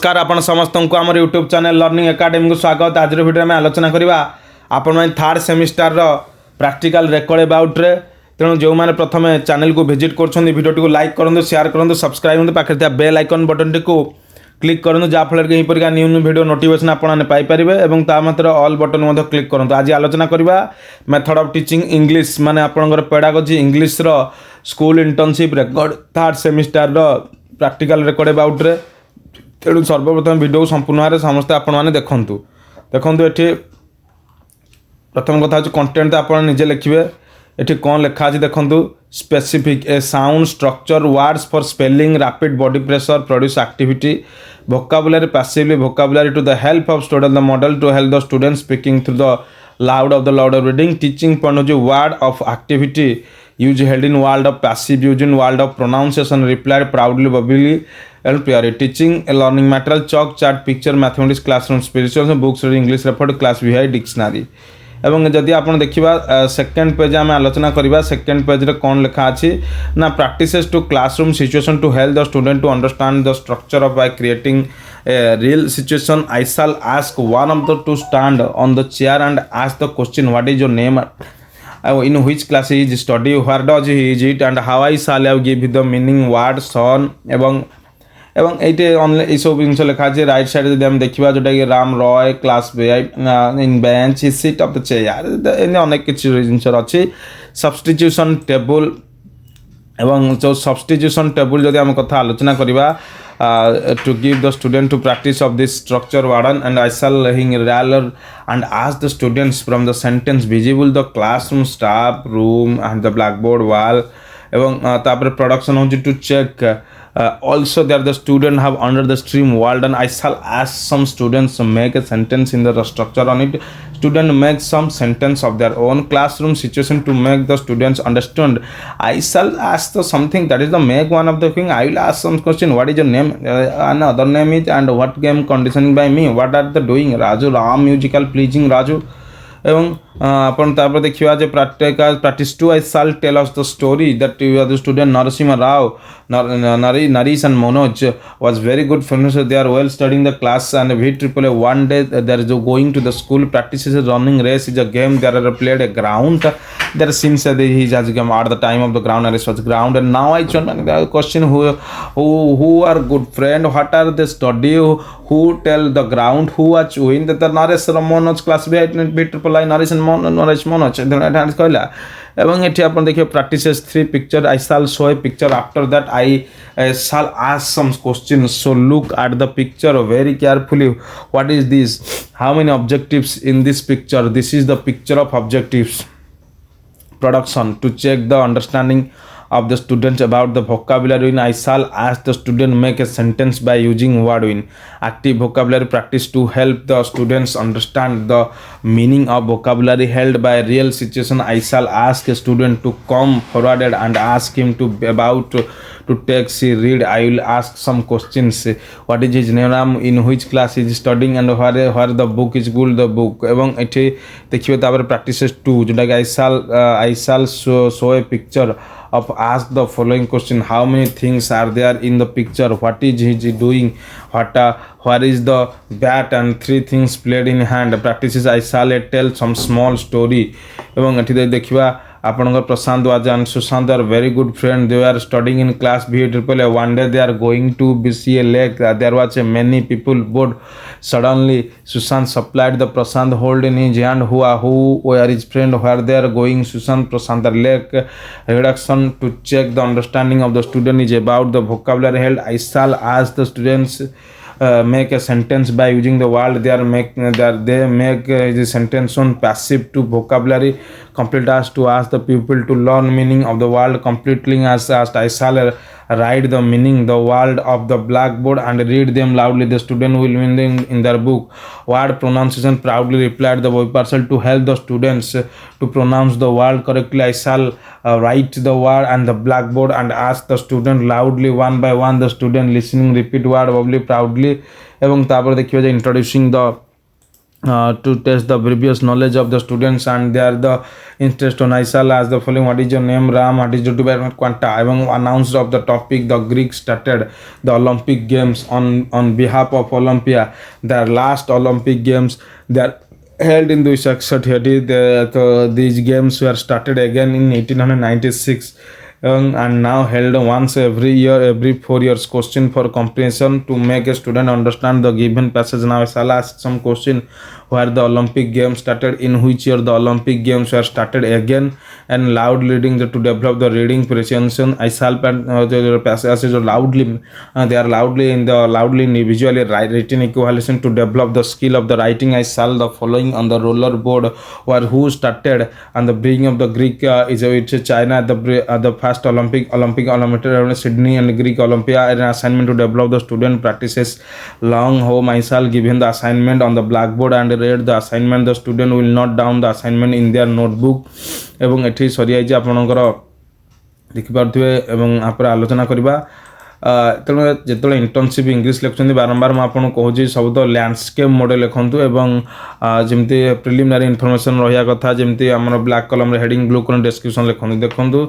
नमस्कार आपण समस्त को आम यूट्यूब चैनल लर्निंग एकाडेमी को स्वागत। आज वीडियो में आलोचना करवा आपण मैंने third semester practical record about रे। तेणु जो मैंने प्रथम चैनल को विजिट कर वीडियो को लाइक करूँ, शेयर करूँ, सब्सक्राइब करूँ, पाखे बेल आइकन बटन टी को क्लिक करूँ जहाँफल कि यहीपर न्यू न्यू वीडियो नोटिफिकेशन आपने पाइपर और ता मात्र ऑल बटन क्लिक करूँ। आज आलोचना करवा मेथड ऑफ टीचिंग इंग्लिश माने आपंकर pedagogy English school internship record third semester practical record about रे। तेणु सर्वप्रथम वीडियो संपूर्ण भाव समस्ते आपने देखूँ ये प्रथम कथा कंटेंट आप निजे लिखे। ये कौन लिखा अच्छे देखूँ specific A sound structure words for spelling rapid body pressure produce activity vocabulary passively vocabulary to the help of student the model to help the student speaking through the loud of the louder reading teaching point of word of activity use held in world of passive use in world of pronunciation replied proudly bubbly and purely teaching a learning material chalk chart picture mathematics classroom spiritual books reading English referred class B.Ed dictionary। एवं जदि आप देखा second page आम आलोचना करवा second page रे कौन लिखा अच्छी ना practices to classroom situation to help the student to understand the structure of by creating a real situation I shell ask one of the two stand on the chair and ask the question what is your name in which class is study where does he is it and how I shall have give the meaning word सन एवं ये सब जिन लिखा है right side जब आम देखा जोटा कि Ram Roy class in bench seat of the chair अनेक किसी जिन अच्छी सब्स्टिट्यूशन टेबल एवं जो सब्स्टिट्यूशन टेबल जब आम कथा आलोचना करवा to give the student to practice of this structure warden and I shall hang raller and ask the students from the sentence visible the classroom staff room and the blackboard wall एवं तापर production हो to check also there the student have under the stream world and I shall ask some students to make a sentence in the structure on it student make some sentence of their own classroom situation to make the students understand I shall ask the something that is the make one of the thing I will ask some question what is your name another name is and what game conditioning by me what are the doing Raju Ram musical pleasing Raju एवं अपन तापर देखिवा जे practice 2 I shall tell us the story that you are the student Narasimha Rao Naresh and Manoj was very good friends they are well studying the class and V one day there is going to the school practices a running race is a game there are played a ground there seems that he has game at the time of the ground and it was ground and now I the question who are good friend what are they study who tell the ground who watch win that the Naresh Manoj class B Naresh and Naresh Manoj कहला एवं ये आप देखिए practices 3 picture I shall show a picture after that I shall ask some questions so look at the picture very carefully what is this how many objectives in this picture this is the picture of objectives production to check the understanding of the students about the vocabulary in I shall ask the student make a sentence by using word in active vocabulary practice to help the students understand the meaning of vocabulary held by real situation I shall ask a student to come forward and ask him to about to take see read I will ask some questions what is his name in which class he is studying and where the book is good the book एवं एठी देखियो तापर practices 2 जोटा कि I shall show a picture of ask the following question how many things are there in the picture what is he doing where is the bat and 3 things played in hand practices I shall tell some small story एवं एठी देखिबा आपनकर प्रशांत वाजान Sushant are very good friend they are studying in class B.Ed one day they are going to see a lake there was a many people bored suddenly Sushant supplied the Prashant hold in his hand who were his friend where they are going Sushant Prashant lake reduction to check the understanding of the student is about the vocabulary held I shall ask the students make a sentence by using the word they make the sentence on passive to vocabulary complete as to ask the pupil to learn meaning of the word completely as asked I shall write the meaning the word of the blackboard and read them loudly the student will win in their book word pronunciation proudly replied the boy parcel to help the students to pronounce the word correctly I shall write the word and the blackboard and ask the student loudly one by one the student listening repeat word probably proudly एवं तापर देखिए introducing the to test the previous knowledge of the students and their the interest on I shall ask the following: what is your name? Ram. What is your department? Quanta. Among announced of the topic, the Greeks started the Olympic Games on behalf of Olympia. Their last Olympic Games they are held in the Sakshat. These games were started again in 1896 and now held once every year, every 4 years. Question for comprehension to make a student understand the given passage. Now I shall ask some question: where the Olympic Games started, in which year the Olympic Games were started again, and loud reading to develop the reading presentation. I shall the passages loudly. They are loudly visually written equivalent to develop the skill of the writing. I shall the following on the roller board, where who started and the beginning of the Greek it's China. The first Olympic Sydney and Greek Olympia. An assignment to develop the student practices long home. I shall given the assignment on the blackboard and read the assignment. The student will note down the assignment in their notebook. ଏବଂ ଏଠି ସରିଯାଇଛି ଆପଣଙ୍କର ଦେଖିପାରୁଥିବେ ଏବଂ ଆପରେ ଆଲୋଚନା କରିବା। ତେଣୁ ଯେତେବେଳେ ଇଣ୍ଟର୍ନସିପ୍ ଇଂଲିଶ ଲେଖୁଛନ୍ତି ବାରମ୍ବାର ମୁଁ ଆପଣଙ୍କୁ କହୁଛି ସବୁ ତ ଲ୍ୟାଣ୍ଡସ୍କେପ୍ ମୋଡ଼େ ଲେଖନ୍ତୁ ଏବଂ ଯେମିତି ପ୍ରିଲିମିନାରୀ ଇନଫର୍ମେସନ୍ ରହିବା କଥା, ଯେମିତି ଆମର ବ୍ଲାକ୍ କଲମରେ ହେଡ଼ିଂ, ବ୍ଲୁ କଲମ ଡେସ୍କ୍ରିପସନ୍ ଲେଖନ୍ତୁ। ଦେଖନ୍ତୁ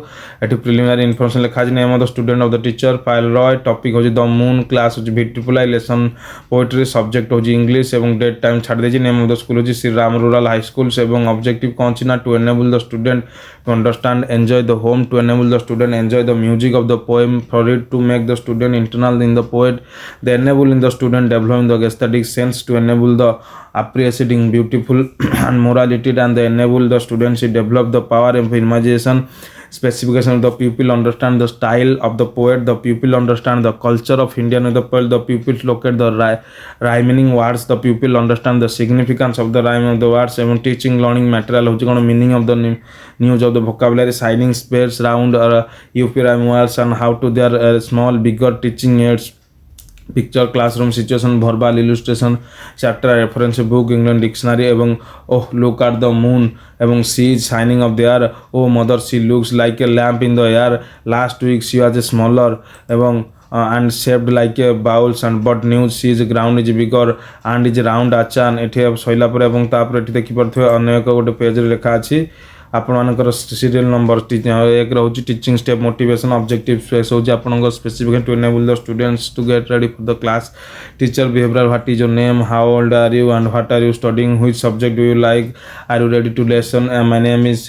ଏଠି ପ୍ରିଲିମିନାରୀ ଇନଫର୍ମେସନ୍ ଲେଖା ଅଛି। Name of the student of the teacher Payel Roy, topic ହେଉଛି ଦ ମୁନ୍, କ୍ଲାସ୍ ହେଉଛି VIII, ଲେସନ୍ ପୋଏଟ୍ରି, ସବଜେକ୍ଟ ହେଉଛି ଇଂଲିଶ ଏବଂ ଡେଟ୍ ଟାଇମ୍ ଛାଡ଼ି ଦେଇଛି। ନେମ୍ ଅଫ୍ ଦ ସ୍କୁଲ ହେଉଛି ଶ୍ରୀରାମ ରୁରାଲ ହାଇସ୍କୁଲ୍ସ ଏବଂ ଅବଜେକ୍ଟିଭ୍ କ'ଣ ଅଛି ନା to enable the student to understand, enjoy the home, to enable the student enjoy the music of the poem, for it to make the student internal in the poet, they enable in the student developing the aesthetic sense, to enable the appreciating beautiful and morality, and they enable the students to develop the power of imagination. Specification of the pupil understand the style of the poet, the pupil understand the culture of Indian the poet, the pupils locate the rhyming words, the pupil understand the significance of the rhyme of the words, even teaching learning material hochi kono meaning of the news of the vocabulary, signing space round UP rhyme words and how to their small bigger teaching aids, picture classroom situation, verbal illustration, chapter reference book, England dictionary এবং oh look at the moon এবং she is shining up there, oh mother she looks like a lamp in the air, last week she was smaller এবং and shaped like a bowls and but news she is ground is bigger and is round achan। ଏଠି ସଇଲା ପରେ ଏବଂ ତାପରେ ଏଠି ଦେଖିପାରୁଥିବେ ଅନ୍ୟ ଏକ ଗୋଟେ ପେଜରେ ଲେଖା ଅଛି ଆପଣମାନଙ୍କର ସିରିଏଲ୍ ନମ୍ବର 1 ରହୁଛି teaching step motivation, objective space ହେଉଛି ଆପଣଙ୍କ specification to enable the students to get ready for the class, teacher behaviour, what is your name, how old are you and what are you studying, which subject do you like, are you ready to lesson, my name is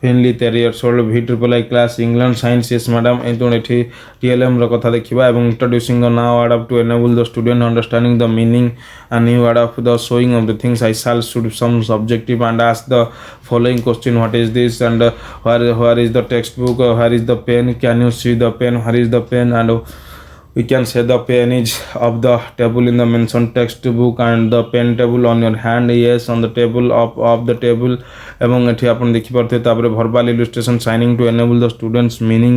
ଫିନଲି 13 years old, VIII class, England science, yes madam. ଏଇଠୁ ଏଠି TLMର କଥା ଦେଖିବା ଏବଂ introducing the now ward of to enable the student understanding the meaning and new word of the showing of the things. I shall should some subjective and ask the following question: what is this and where is the textbook, where is the pen, can you see the pen, where is the pen, and we can say the pen is of the table in the mentioned textbook and the pen table on your hand, yes on the table of the table এবং এটি আপনি ଦେଖିପାରୁଥିବେ। ତାପରେ verbal illustration signing to enable the students meaning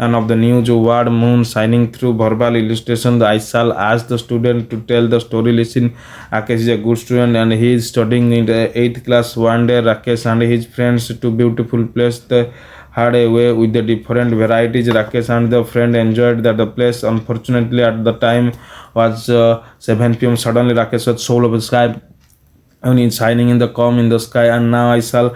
and of the news word moon shining through verbal illustration. I shall ask the student to tell the story. Listen, Rakesh is a good student and he is studying in the 8th class. One day Rakesh and his friends to beautiful place they had a way with the different varieties. Rakesh and the friend enjoyed that the place. Unfortunately at the time was 7 p.m. Suddenly Rakesh was soul of the sky and it's shining in the calm in the sky. And now I shall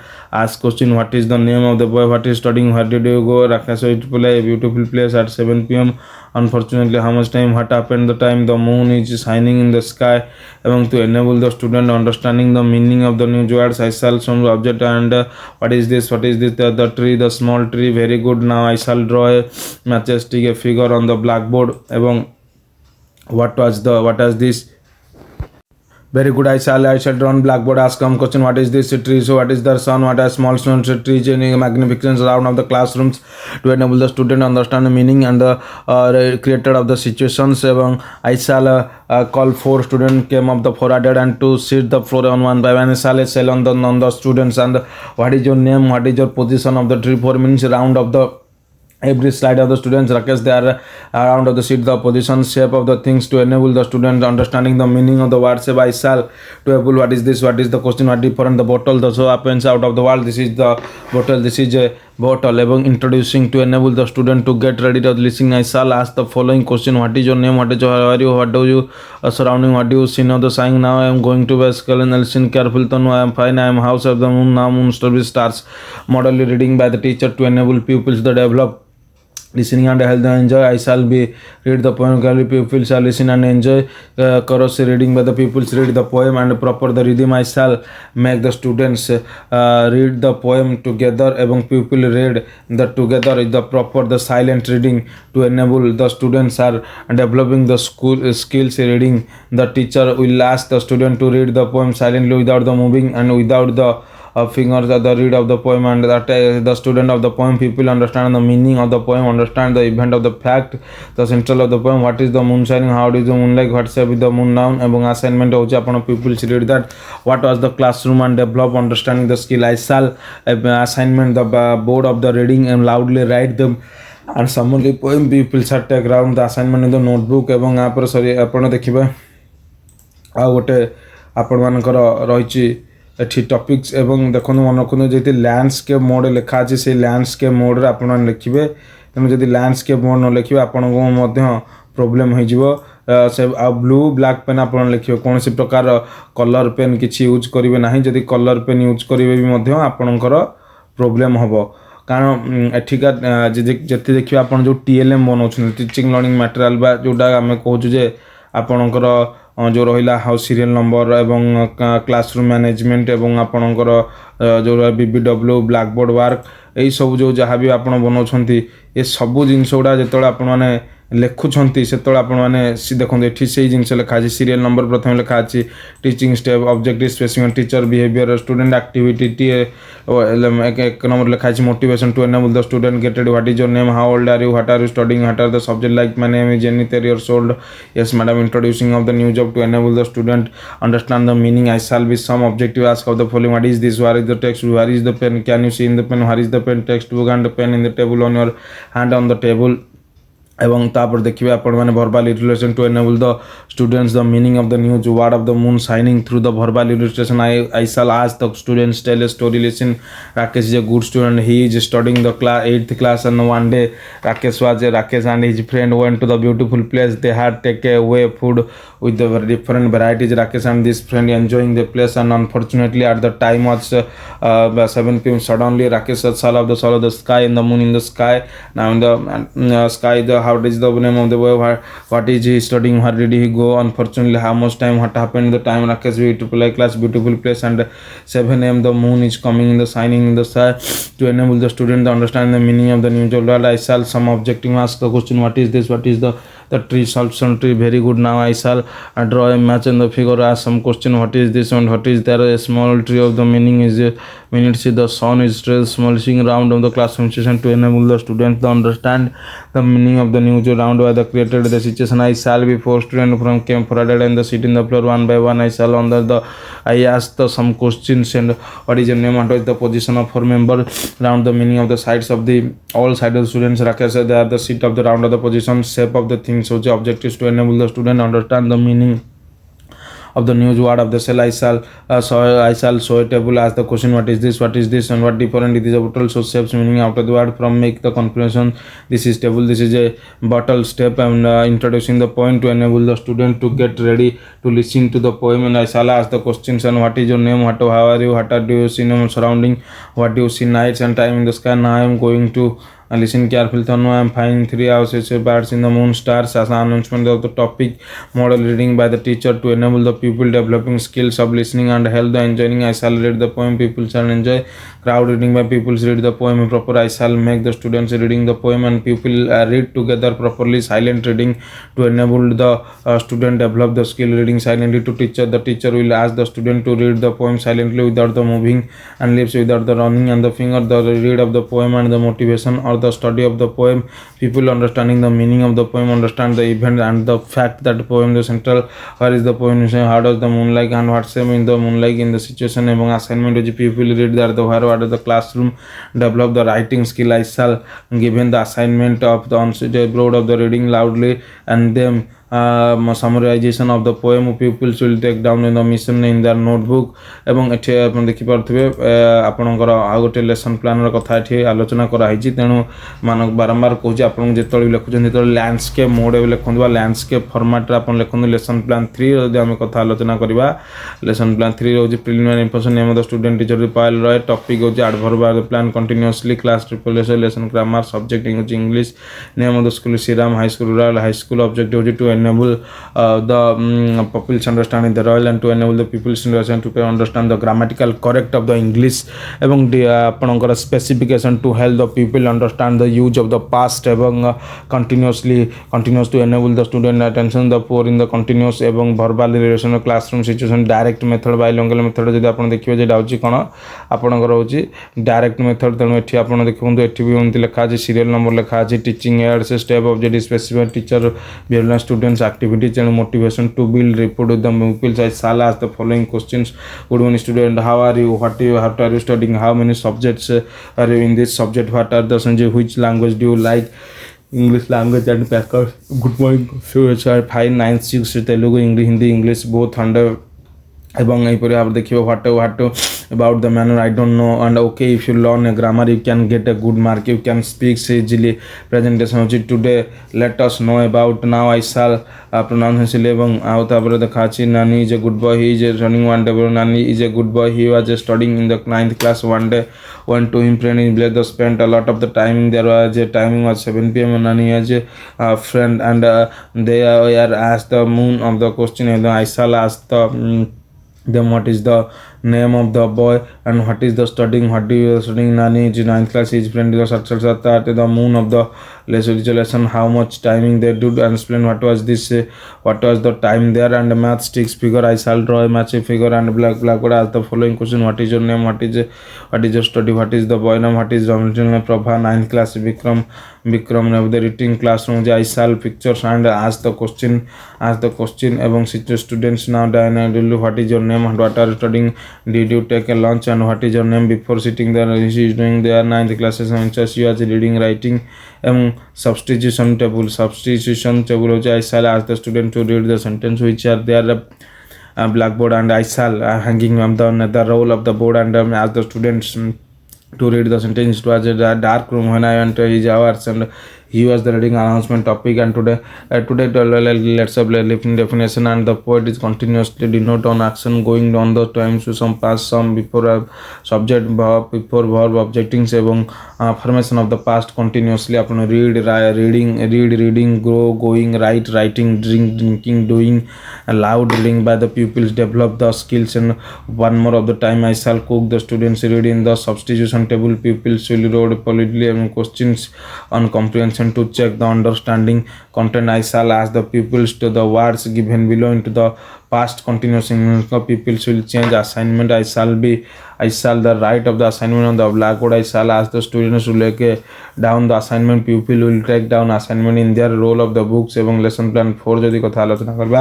ask question: what is the name of the boy, what is studying, where did you go? Rakesh went to play a beautiful place at 7 p.m. Unfortunately how much time, what happened the time, the moon is shining in the sky. Among to enable the student understanding the meaning of the new words, I shall some object and what is this, the tree, the small tree, very good. Now I shall draw a majestic a figure on the blackboard এবং what was this, very good. I shall draw on blackboard, ask some question: what is this tree, so what is the sun, what are small stones, trees, any magnificence around of the classrooms to enable the student understand the meaning and the created of the situations. এবং I shall call 4 students came up the 4 added and to sit the floor on one by one. I shall sell on the students and what is your name, what is your position of the tree, 4 minutes round of the every slide of the students. Rakesh they are around of the seat, the position, shape of the things to enable the student understanding the meaning of the word. Say I shall to able what is this, what is the question, what different the bottle, the so happens out of the world, this is the bottle, this is a bottle এবং introducing to enable the student to get ready to listening. I shall ask the following question: what is your name, what is your, how are you, what do you surrounding, what do you see now the sign. Now I am going to bicycle and listen carefully to know I am fine. I am house of the moon, now moon star with stars. Model reading by the teacher to enable pupils to develop listening and health and enjoy. I shall be read the poem carefully, pupils shall listen and enjoy. Chorus reading by the pupils read the poem and proper the rhythm. I shall make the students read the poem together এবং pupil read the together is the proper the silent reading to enable the students are developing the school skills reading. The teacher will ask the student to read the poem silently without the moving and without the fingers at the read of the poem, and that the student of the poem people understand the meaning of the poem, understand the event of the fact, the central of the poem, what is the moon shining, how is the moon like, what's up with the moon noun এবং assignment হচ্ছে ଆପଣ pupils read that what was the classroom and develop understanding the skill. I shall assignment the board of the reading and loudly write them and someone the poem pupils are take around the assignment in the notebook ଏବଂ ଆପରେ ସରି ଆପଣ ଦେଖିବେ ଆଉ ଗୋଟେ ଆପଣମାନଙ୍କର ରହିଛି ଏଠି topics ଏବଂ ଦେଖନ୍ତୁ ମନେ ରଖନ୍ତୁ ଯଦି ଲ୍ୟାଣ୍ଡସ୍କେପ୍ ମୋଡ଼୍ ଲେଖା ଅଛି ସେଇ ଲ୍ୟାଣ୍ଡସ୍କେପ୍ ମୋଡ଼୍ରେ ଆପଣମାନେ ଲେଖିବେ। ତେଣୁ ଯଦି ଲ୍ୟାଣ୍ଡସ୍କେପ୍ ମୋଡ଼୍ ନ ଲେଖିବେ ଆପଣଙ୍କୁ ମଧ୍ୟ ପ୍ରୋବ୍ଲେମ୍ ହୋଇଯିବ। ସେ ଆଉ ବ୍ଲୁ ବ୍ଲାକ୍ ପେନ୍ ଆପଣ ଲେଖିବେ, କୌଣସି ପ୍ରକାର କଲର୍ ପେନ୍ କିଛି ୟୁଜ୍ କରିବେ ନାହିଁ। ଯଦି କଲର୍ ପେନ୍ ୟୁଜ୍ କରିବେ ବି ମଧ୍ୟ ଆପଣଙ୍କର ପ୍ରୋବ୍ଲେମ୍ ହେବ, କାରଣ ଏଠିକା ଯେତେ ଦେଖିବେ ଆପଣ ଯେଉଁ TLM ବନାଉଛନ୍ତି ଟିଚିଂ ଲର୍ଣ୍ଣିଂ ମ୍ୟାଟେରିଆଲ୍ ବା ଯେଉଁଟା ଆମେ କହୁଛୁ ଯେ ଆପଣଙ୍କର जो रहा हाउस सीरियल नंबर एवं क्लासरूम मैनेजमेंट एवं आपणकर जो BBW ब्लैकबोर्ड वर्क यही सब जो जहाँ भी आप बनाऊँ ये सबू जिनस गुड़ा जो आप लिखुंट से देखो ये से जिन लिखा सीरियल नंबर प्रथम लिखा teaching step objective specific teacher behaviour student activity एक नंबर लिखा motivation to enable the student get ready what is your name how old are you what are you studying what are the subject like my name is Jenny 30 years old yes madam introducing of the new job to enable the student understand the meaning I shall be some objective ask of the following what is this where is the text where is the pen can you see in the pen where is the pen text book and the pen in the table on your hand on the table एवं तापर देखिए आपण माने verbal illustration to enable the students the meaning of the news word of the moon shining through the verbal illustration. I shall ask the students tell a story. Listen, Rakesh is a good student. He is studying the 8th class and one day Rakesh and his friend went to the beautiful place. They had take away food with the different varieties. Rakesh and this friend enjoying the place and unfortunately at the time was 7 p.m. Suddenly Rakesh saw the sky and the moon in the sky. Now in the sky the how is the name of the boy, what is he studying, where did he go, unfortunately how much time, what happened the time. Rakesh beautiful class beautiful place and 7 a.m. the moon is coming in the shining in the sky to enable the student to understand the meaning of the new world. I shall some objective ask the question what is this, what is the tree solution tree. Very good. Now I shall draw a match in the figure, ask some question what is this and what is there. A small tree of the meaning is see the sun is still smashing around of the classroom session to enable the students to understand the meaning of the news around by the created the situation. I shall be 4 students from camp provided and the sit in the floor one by one. I shall under the I ask the some questions and what is your name, what is the position of 4 members around the meaning of the sides of the all sides of the students. Rakesh said they are the seat of the round of the position shape of the things. So the objective is to enable the student understand the meaning of the news word of the cell. I shall show a table, ask the question what is this and what different it is a bottle. So shapes meaning after the word from make the conclusion. This is table, this is a bottle step and introducing the point to enable the student to get ready to listen to the poem. And I shall ask the questions and what is your name, how are you, what do you see in your surrounding, what do you see nights and time in the sky. Now I am going to listen carefully to know I am finding 3 houses, birds in the moon, stars as an announcement of the topic. Model reading by the teacher to enable the pupil developing skills of listening and help the enjoying. I shall read the poem, people shall enjoy. Crowd reading by pupils read the poem proper. I shall make the students reading the poem and people read together properly. Silent reading to enable the student develop the skill reading silently to teacher. The teacher will ask the student to read the poem silently without the moving and lips, without the running and the finger. The read of the poem and the motivation or the study of the poem. People understanding the meaning of the poem understand the event and the fact that the poem the central. Where is the poem, how does the moon like and what's in the moon like in the situation. Among assignment which people read there the where what is the classroom develop the writing skill. I shall given the assignment of the on the board of the reading loudly and them summarization of the poem pupils will take down in the mission in their notebook ଏବଂ ଏଠି ଆପଣ ଦେଖିପାରୁଥିବେ ଆପଣଙ୍କର ଆଉ ଗୋଟେ lesson ପ୍ଲାନ୍ର କଥା ଏଠି ଆଲୋଚନା କରାହେଇଛି ତେଣୁ ବାରମ୍ବାର କହୁଛି ଆପଣଙ୍କୁ ଯେତେବେଳେ ଲେଖୁଛନ୍ତି ଯେତେବେଳେ ଲ୍ୟାଣ୍ଡସ୍କେପ୍ ମୋଡ଼୍ ଲେଖନ୍ତୁ ବା ଲ୍ୟାଣ୍ଡସ୍କେପ୍ ଫର୍ମାଟ୍ରେ ଆପଣ ଲେଖନ୍ତୁ ଲେସନ୍ ପ୍ଲାନ୍ 3 ଯଦି ଆମେ କଥା ଆଲୋଚନା କରିବା ଲେସନ୍ ପ୍ଲାନ୍ 3 ହେଉଛି preliminary information name of the student teacher Payel Roy topic ହେଉଛି adverb plan continuously class preparation lesson grammar subject ହେଉଛି English name of the school Shriram high school rural high school objective ହେଉଛି to enable the pupils understanding the royal and to enable the pupils to understand the grammatical correct of the English এবং ଆପଣଙ୍କର specification to help the people understand the use of the past ଏବଂ continuous to enable the student attention the poor in the continuous ଏବଂ verbal relation classroom situation direct method bilingual method ଯଦି ଆପଣ ଦେଖିବେ ଯେଟା ହେଉଛି କ'ଣ ଆପଣଙ୍କର ହେଉଛି direct method ତେଣୁ ଏଠି ଆପଣ ଦେଖନ୍ତୁ ଏଠି ବି ଏମିତି ଲେଖା ଅଛି serial number ଲେଖା ଅଛି teaching aids step objective specific teacher behavior students activity and motivation to build rapport with the pupils. I shall ask the following questions. Good morning student, how are you, what are you studying, how many subjects are you in this subject, what are the subjects, which language do you like, English language and packers. Good morning sir, 596 Telugu English Hindi English both under এবং এইপরে আবার দেখিব what about the manner I don't know and okay if you learn a grammar you can get a good mark you can speak easily presentation হচ্ছে today let us know about now I shall pronounce himself এবং ଆଉ ତାପରେ ଦେଖା ଅଛି Nani is a good boy he is running one day Nani is a good boy he was studying in the 9th class one day went to him friend in village spent a lot of the timing there was a timing was 7 p.m. Nani has a friend and they are asked the moon of the question and I shall ask the them what is the name of the boy and what is the studying what do you studying Nani is 9th class his friend is the moon of the lesson how much timing they do and explain what was this what was the time there and math sticks figure I shall draw a match figure and blackboard ask the following question what is your name what is your study what is the boy name what is the name Prabha 9th class Vikram of the reading classroom I shall pictures and ask the question among students now Diana what is your name and what are you studying did you take a lunch and what is your name before sitting there she is doing their 9th classes and she was reading writing substitution table I shall ask the student to read the sentence which are there blackboard and I shall hanging on the roll of the board and ask the students to read the sentence. It was a dark room when I entered his hours and he was the reading announcement topic and today let's have lifting definition and the poet is continuously denote on action going on the times to some past some before subject before verb objecting এবং formation of the past continuously upon reading grow going write writing drinking doing loud reading by the pupils develop the skills and one more of the time I shall cook the students read in the substitution table pupils will read politely and questions on comprehension to check the understanding content I shall ask the pupils to the words given below into the past continuous pupils will change assignment I shall the write of the assignment on the blackboard I shall ask the students to lay down the assignment pupil will take down assignment in their role of the books এবং lesson plan 4 যদি কথা আলোচনা করবা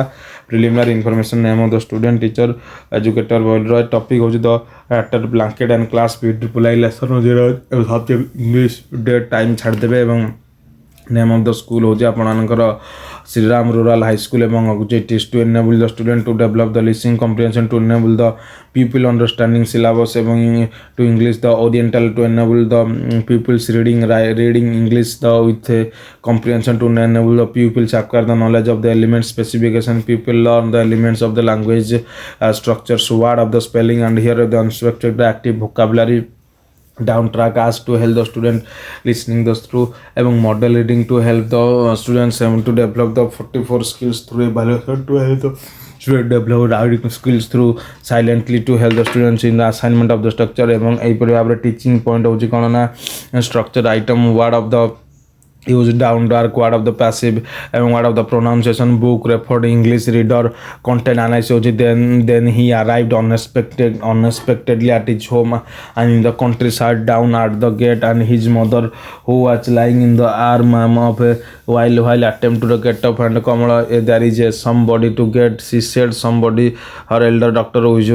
preliminary information name of the student teacher educator boy topic হচ্ছে the actor blanket and class beautiful lesson হচ্ছে subject english date time ছাড় দেবে এবং name of the school হচ্ছে আপনাদের Sriram Rural High School among objectives to enable the student to develop the listening comprehension to enable the pupil understanding syllabus among to English the oriental to enable the pupils reading English the with comprehension to enable the pupils acquire the knowledge of the elements specification people learn the elements of the language structures word of the spelling and here the unstructured active vocabulary down track as to help the student listening the through among model reading to help the students to develop the 44 skills through evaluation to help the student develop writing skills through silently to help the students in the assignment of the structure among a teaching point of structure item word of the use down dark word of the passive and word of the pronunciation book referred English reader content analysis then he arrived unexpectedly at his home and in the countryside down at the gate and his mother who was lying in the arm of while attempt to get up and Kamala there is somebody to get she said somebody her elder doctor who is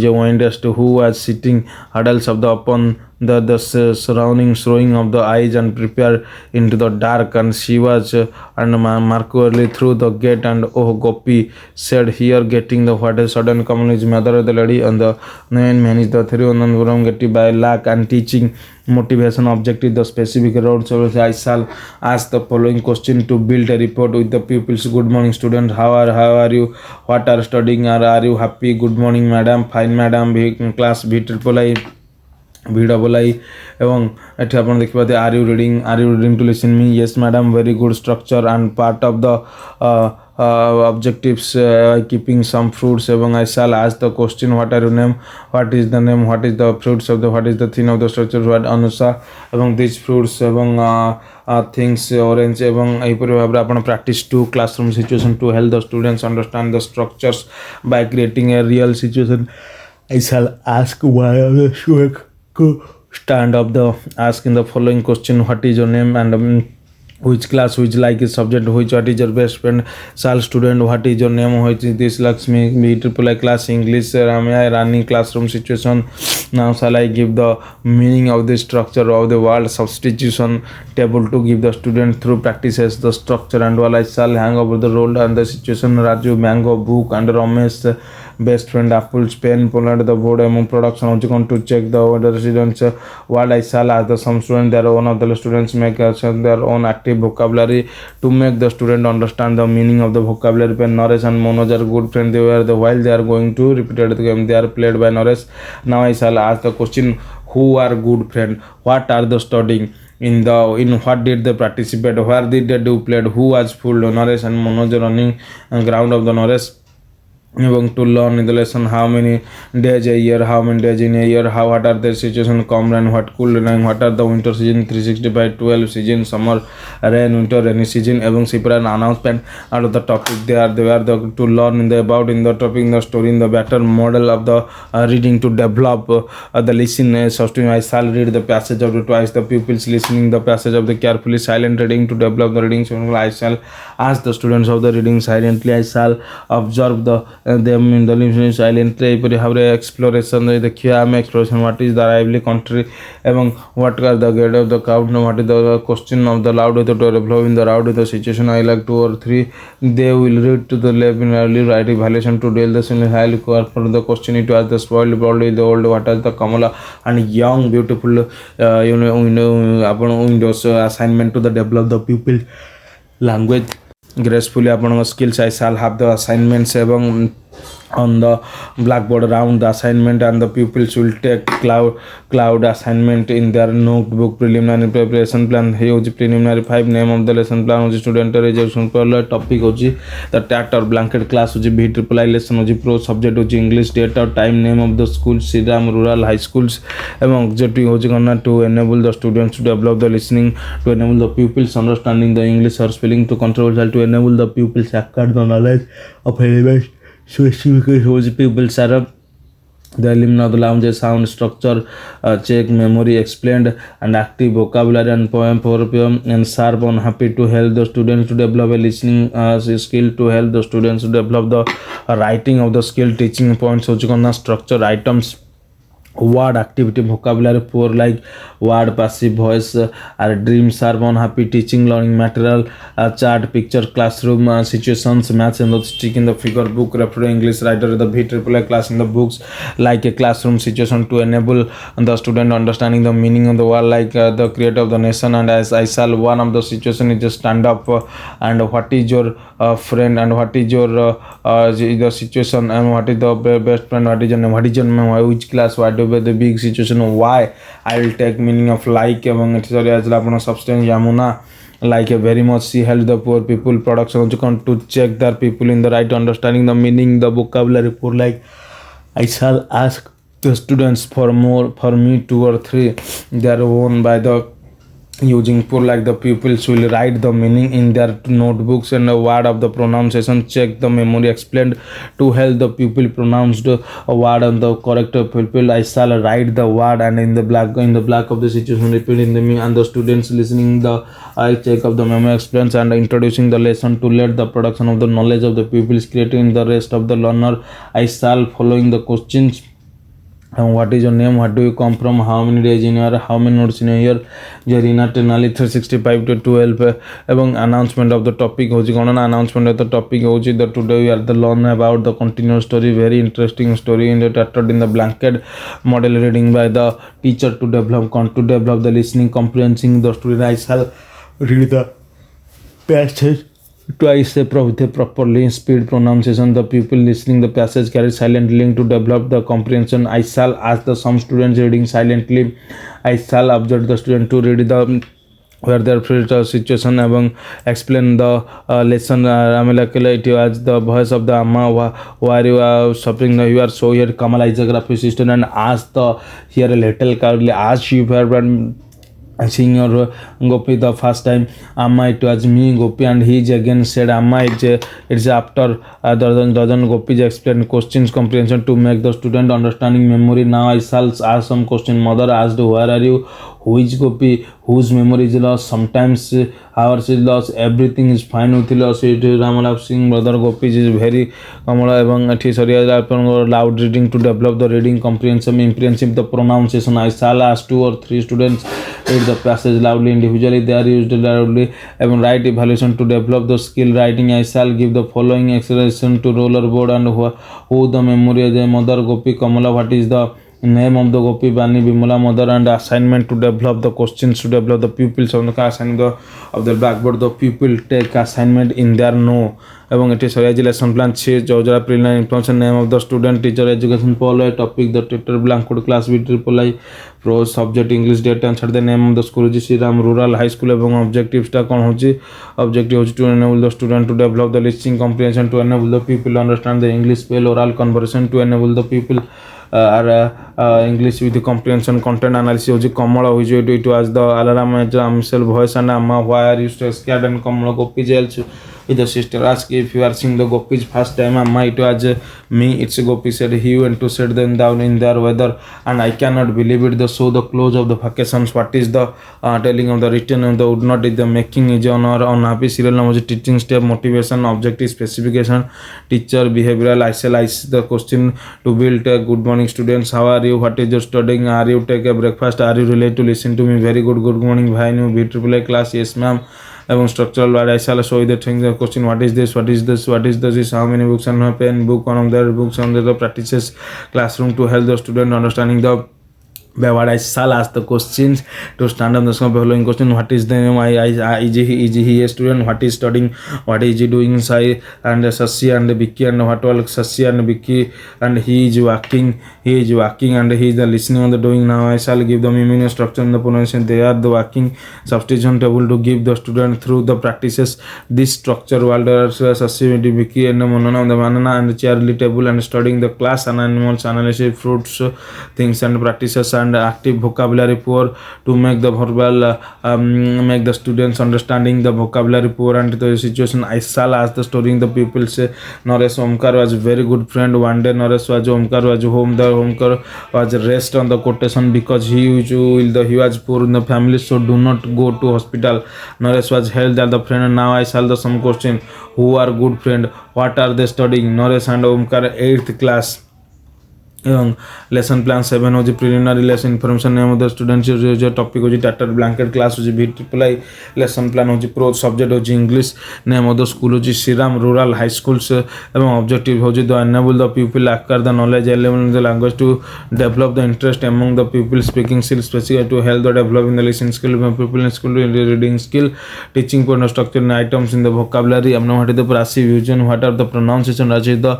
a who was sitting huddles of the upon the surrounding showing of the eyes and prepare into the dark, and she was and Marquarly through the gate, and oh Gopi said, here getting the what a sudden common is mother of the lady, and the nine man is the Thiruvananthapuram getting by lack and teaching motivation objective the specific road. So I shall ask the following question to build a report with the pupils. Good morning student, how are you, what are studying, are you happy? Good morning madam, fine madam, class B triple I VII এবং এটি আপনারা দেখতে পাচ্ছেন are you reading to listen me, yes madam, very good structure and part of the objectives keeping some fruits এবং I shall ask the question what are your name, what is the name, what is the fruits of the, what is the thing of the structure, what অনুসা এবং these fruits এবং things orange এবং এইপରି ଭାବରେ ଆପଣ practice to classroom situation to help the students understand the structures by creating a real situation. I shall ask why are the students stand up the ask in the following question, what is your name, and which class, which like is subject, which what is your best friend, shall student, what is your name, which is this Lakshmi, B.Ed class English, Ramya running classroom situation. Now shall I give the meaning of the structure of the word substitution table to give the student through practices the structure, and while I shall hang over the roll and the situation Raju mango book and Ramesh best friend apples pen Poland the board among production on to check the other students what I shall ask the some student their own of the students make their own active vocabulary to make the student understand the meaning of the vocabulary. Pen Naresh and Manoj are good friends, they were the while they are going to repeat the game they are played by Naresh. Now I shall ask the question, who are good friend, what are the studying in what did they participate, where did they do played, who was full Naresh and Manoj running ground of the Naresh এবং to learn in the lesson how many days a year, how many days in a year, how what are their situation, come rain, what cool rain, what are the winter season 365 12 season, summer rain, winter rainy season এবং separate announcement out of the topic they are the to learn in the about in the topic in the story in the better model of the reading to develop the listen system. I shall read the passage of the twice, the pupils listening the passage of the carefully silent reading to develop the reading. So I shall ask the students of the reading silently, I shall observe the them in the listening silently এইপରି ଭାବରେ exploration ଦେଖିବା ଆମେ exploration what is the lively country ଏବଂ what are the grade of the count, what is the question of the loud with the develop in the loud with the situation. I like 2 or 3 they will read to the left in early right evaluation to deal the single high require for the question it was the spoiled broadly the old what is the Kamala and young beautiful ଆପଣ windows assignment to the develop the pupil language gracefully ଆପଣଙ୍କ skills. I shall have the assignments ଏବଂ on the blackboard around the assignment and the pupils will take cloud assignment in their notebook. Preliminary preparation plan huge preliminary 5 name of the lesson plan hoji student registration topic hoji the tact or blanket class hoji B.Ed lesson hoji pro subject hoji English date or time name of the school Sriram rural high schools এবং objective hoji gonna to enable the students to develop the listening, to enable the pupils understanding the English or spelling, to controversial to enable the pupils acquire the knowledge of elements specifically whose pupils are the element of the language sound structure check memory explained and active vocabulary and poem for poem and sharp on happy to help the students to develop a listening skill, to help the students to develop the writing of the skill, teaching points which on the structure items word activity vocabulary for like word passive voice or dream sharp on happy teaching learning material chart picture classroom situations maths and the stick in the figure book refer English writer the B.Ed class in the books like a classroom situation to enable the student understanding the meaning of the word like the creator of the nation. And as I shall one of the situation is just stand up and what is your friend and what is your the situation and what is the best friend, what is your name, what is your name, which class, what over the big situation why I will take meaning of like among it as la substance yamuna like a very much she helps the poor people production to check their people in the right understanding the meaning the vocabulary for like I shall ask the students for more for me 2 or 3 their own by the using for like the pupils will write the meaning in their notebooks and a word of the pronunciation check the memory explained to help the pupil pronounced a word on the correct pupil. I shall write the word and in the black of the situation repeat in the me and the students listening the I check of the memory explains and introducing the lesson to let the production of the knowledge of the pupils creating the rest of the learner. I shall following the questions and what is your name, what do you come from, how many days in your, how many notes in a year, Jarina Tenali 365 to 12 এবং announcement of the topic হচ্ছে কোন না announcement of the topic হচ্ছে the today we are the learn about the continuous story, very interesting story in the tattered in the blanket model reading by the teacher to develop the listening comprehending the story. I shall read the passage twice properly speed pronunciation, the pupil listening the passage carries silent link to develop the comprehension. I shall ask the some students reading silently, I shall observe the student to read the where their filter situation এবং explain the lesson. It was the voice of the Amma why you are suffering, you are so here Kamal is a graphic assistant and ask the here a little clearly as you were seeing your Gopi the first time. Amma, it was me Gopi, and he again said Amma, it's after dozen Gopis explain questions comprehension to make the student understanding memory. Now I shall ask some question. Mother asked where are you, which Gopi, whose memory is lost, sometimes ours is lost, everything is fine with loss. It is Ramalab Singh brother Gopi is very Kamala এবং loud reading to develop the reading comprehension impressive the pronunciation. I shall ask 2 or 3 students read the passage loudly individually, they are used loudly এবং write evaluation to develop the skill writing. I shall give the following exercise to roller board and who the memory is the mother Gopi Kamala, what is the name of the Gopi Bani Bimala mother, and assignment to develop the questions to develop the pupils of the assignment of the blackboard. The pupil take assignment in their no এবং এটি সরিয়াজি lesson plan 6 জর্জরা preliminary information name of the student teacher education পলাই topic the teacher blanked class বিট্রি পলাই pro subject English date answer the name of the school হচ্ছে Shriram rural high school এবং অবজেক্টিভসটা কোন হচ্ছে অবজেক্টিভ হচ্ছে two enable the student two develop the listening comprehension, two enable the people understand the English spell oral conversation, two enable the people English with the comprehension content analysis hoji Kamala hoji it was the alarm himself voice and Amma why are you so scared and Kamala Gopi jails with the sister ask if you are seeing the Gopis first time. Amma, it was me, it's Gopi said he went to set them down in their weather and I cannot believe it. The so the close of the vacations, what is the telling of the written of the would not is the making is on or on happy serial number teaching step motivation objective specification teacher behavioral ice the question to build a good morning students, how are you, what is your studying, are you take a breakfast, are you related to listen to me, very good morning bhai new beautiful class, yes ma'am এবং structural word I shall show you the things the question what is this, is how many books and pen book one of their books on the practices classroom to help the student understanding the what I shall ask the questions to stand on the following question, what is the name, is he a student, what is studying, what is he doing, Sai and Sasi and Vicky and what all Sasi and Vicky and he is walking and he is the listening on the doing. Now I shall give the meaning structure and the pronunciation, they are the working substitution table to give the student through the practices this structure while there are Sasi Vicky and the Monana the banana and the chairly table and studying the class and animals analysis fruits things and practices and active vocabulary poor to make the verbal make the students understanding the vocabulary poor and the situation. I shall ask the story the people say Naresh Omkar was very good friend. One day Naresh was Omkar was home, the Omkar was rest on the quotation because he was poor in the family so do not go to hospital. Naresh was held at the friend and now I shall the some question who are good friend, what are they studying, Naresh and Omkar 8th class এবং lesson plan 7 হচ্ছে preliminary lesson information name of the students হচ্ছে topic হচ্ছে টাটার blanket class হচ্ছে ভিটিপ্লাই lesson plan হচ্ছে pro subject হচ্ছে English name of the school হচ্ছে শ্রীরাম রুরাল হাই স্কুলস এবং অবজেক্টিভ হচ্ছে the enable the people acquire the knowledge এলেভেল the language to develop the interest among the people speaking skill specific to help the develop in the listening skill people in school reading skill teaching point structure in items in the vocabulary among what is the passive vision, what are the pronunciation, what is the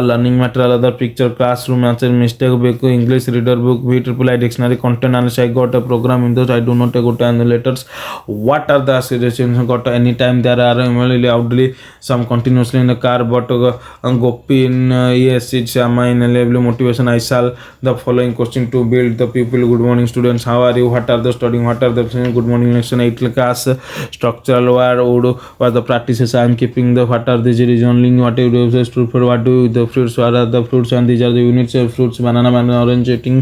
learning material, other picture classroom answer mistake book English reader book VIII dictionary content analysis. I got a program in those I do not go to letters. What are the suggestions got anytime there are outly some continuously in the car but Gopi in yes it's in level motivation. I shall the following question to build the people good morning students, how are you, what are the studying, what are the good morning lesson 8th class structural what the practices I am keeping the what are the reasoning, what do you do what do the fruits, what are the fruits and these are the units of fruits banana orange eating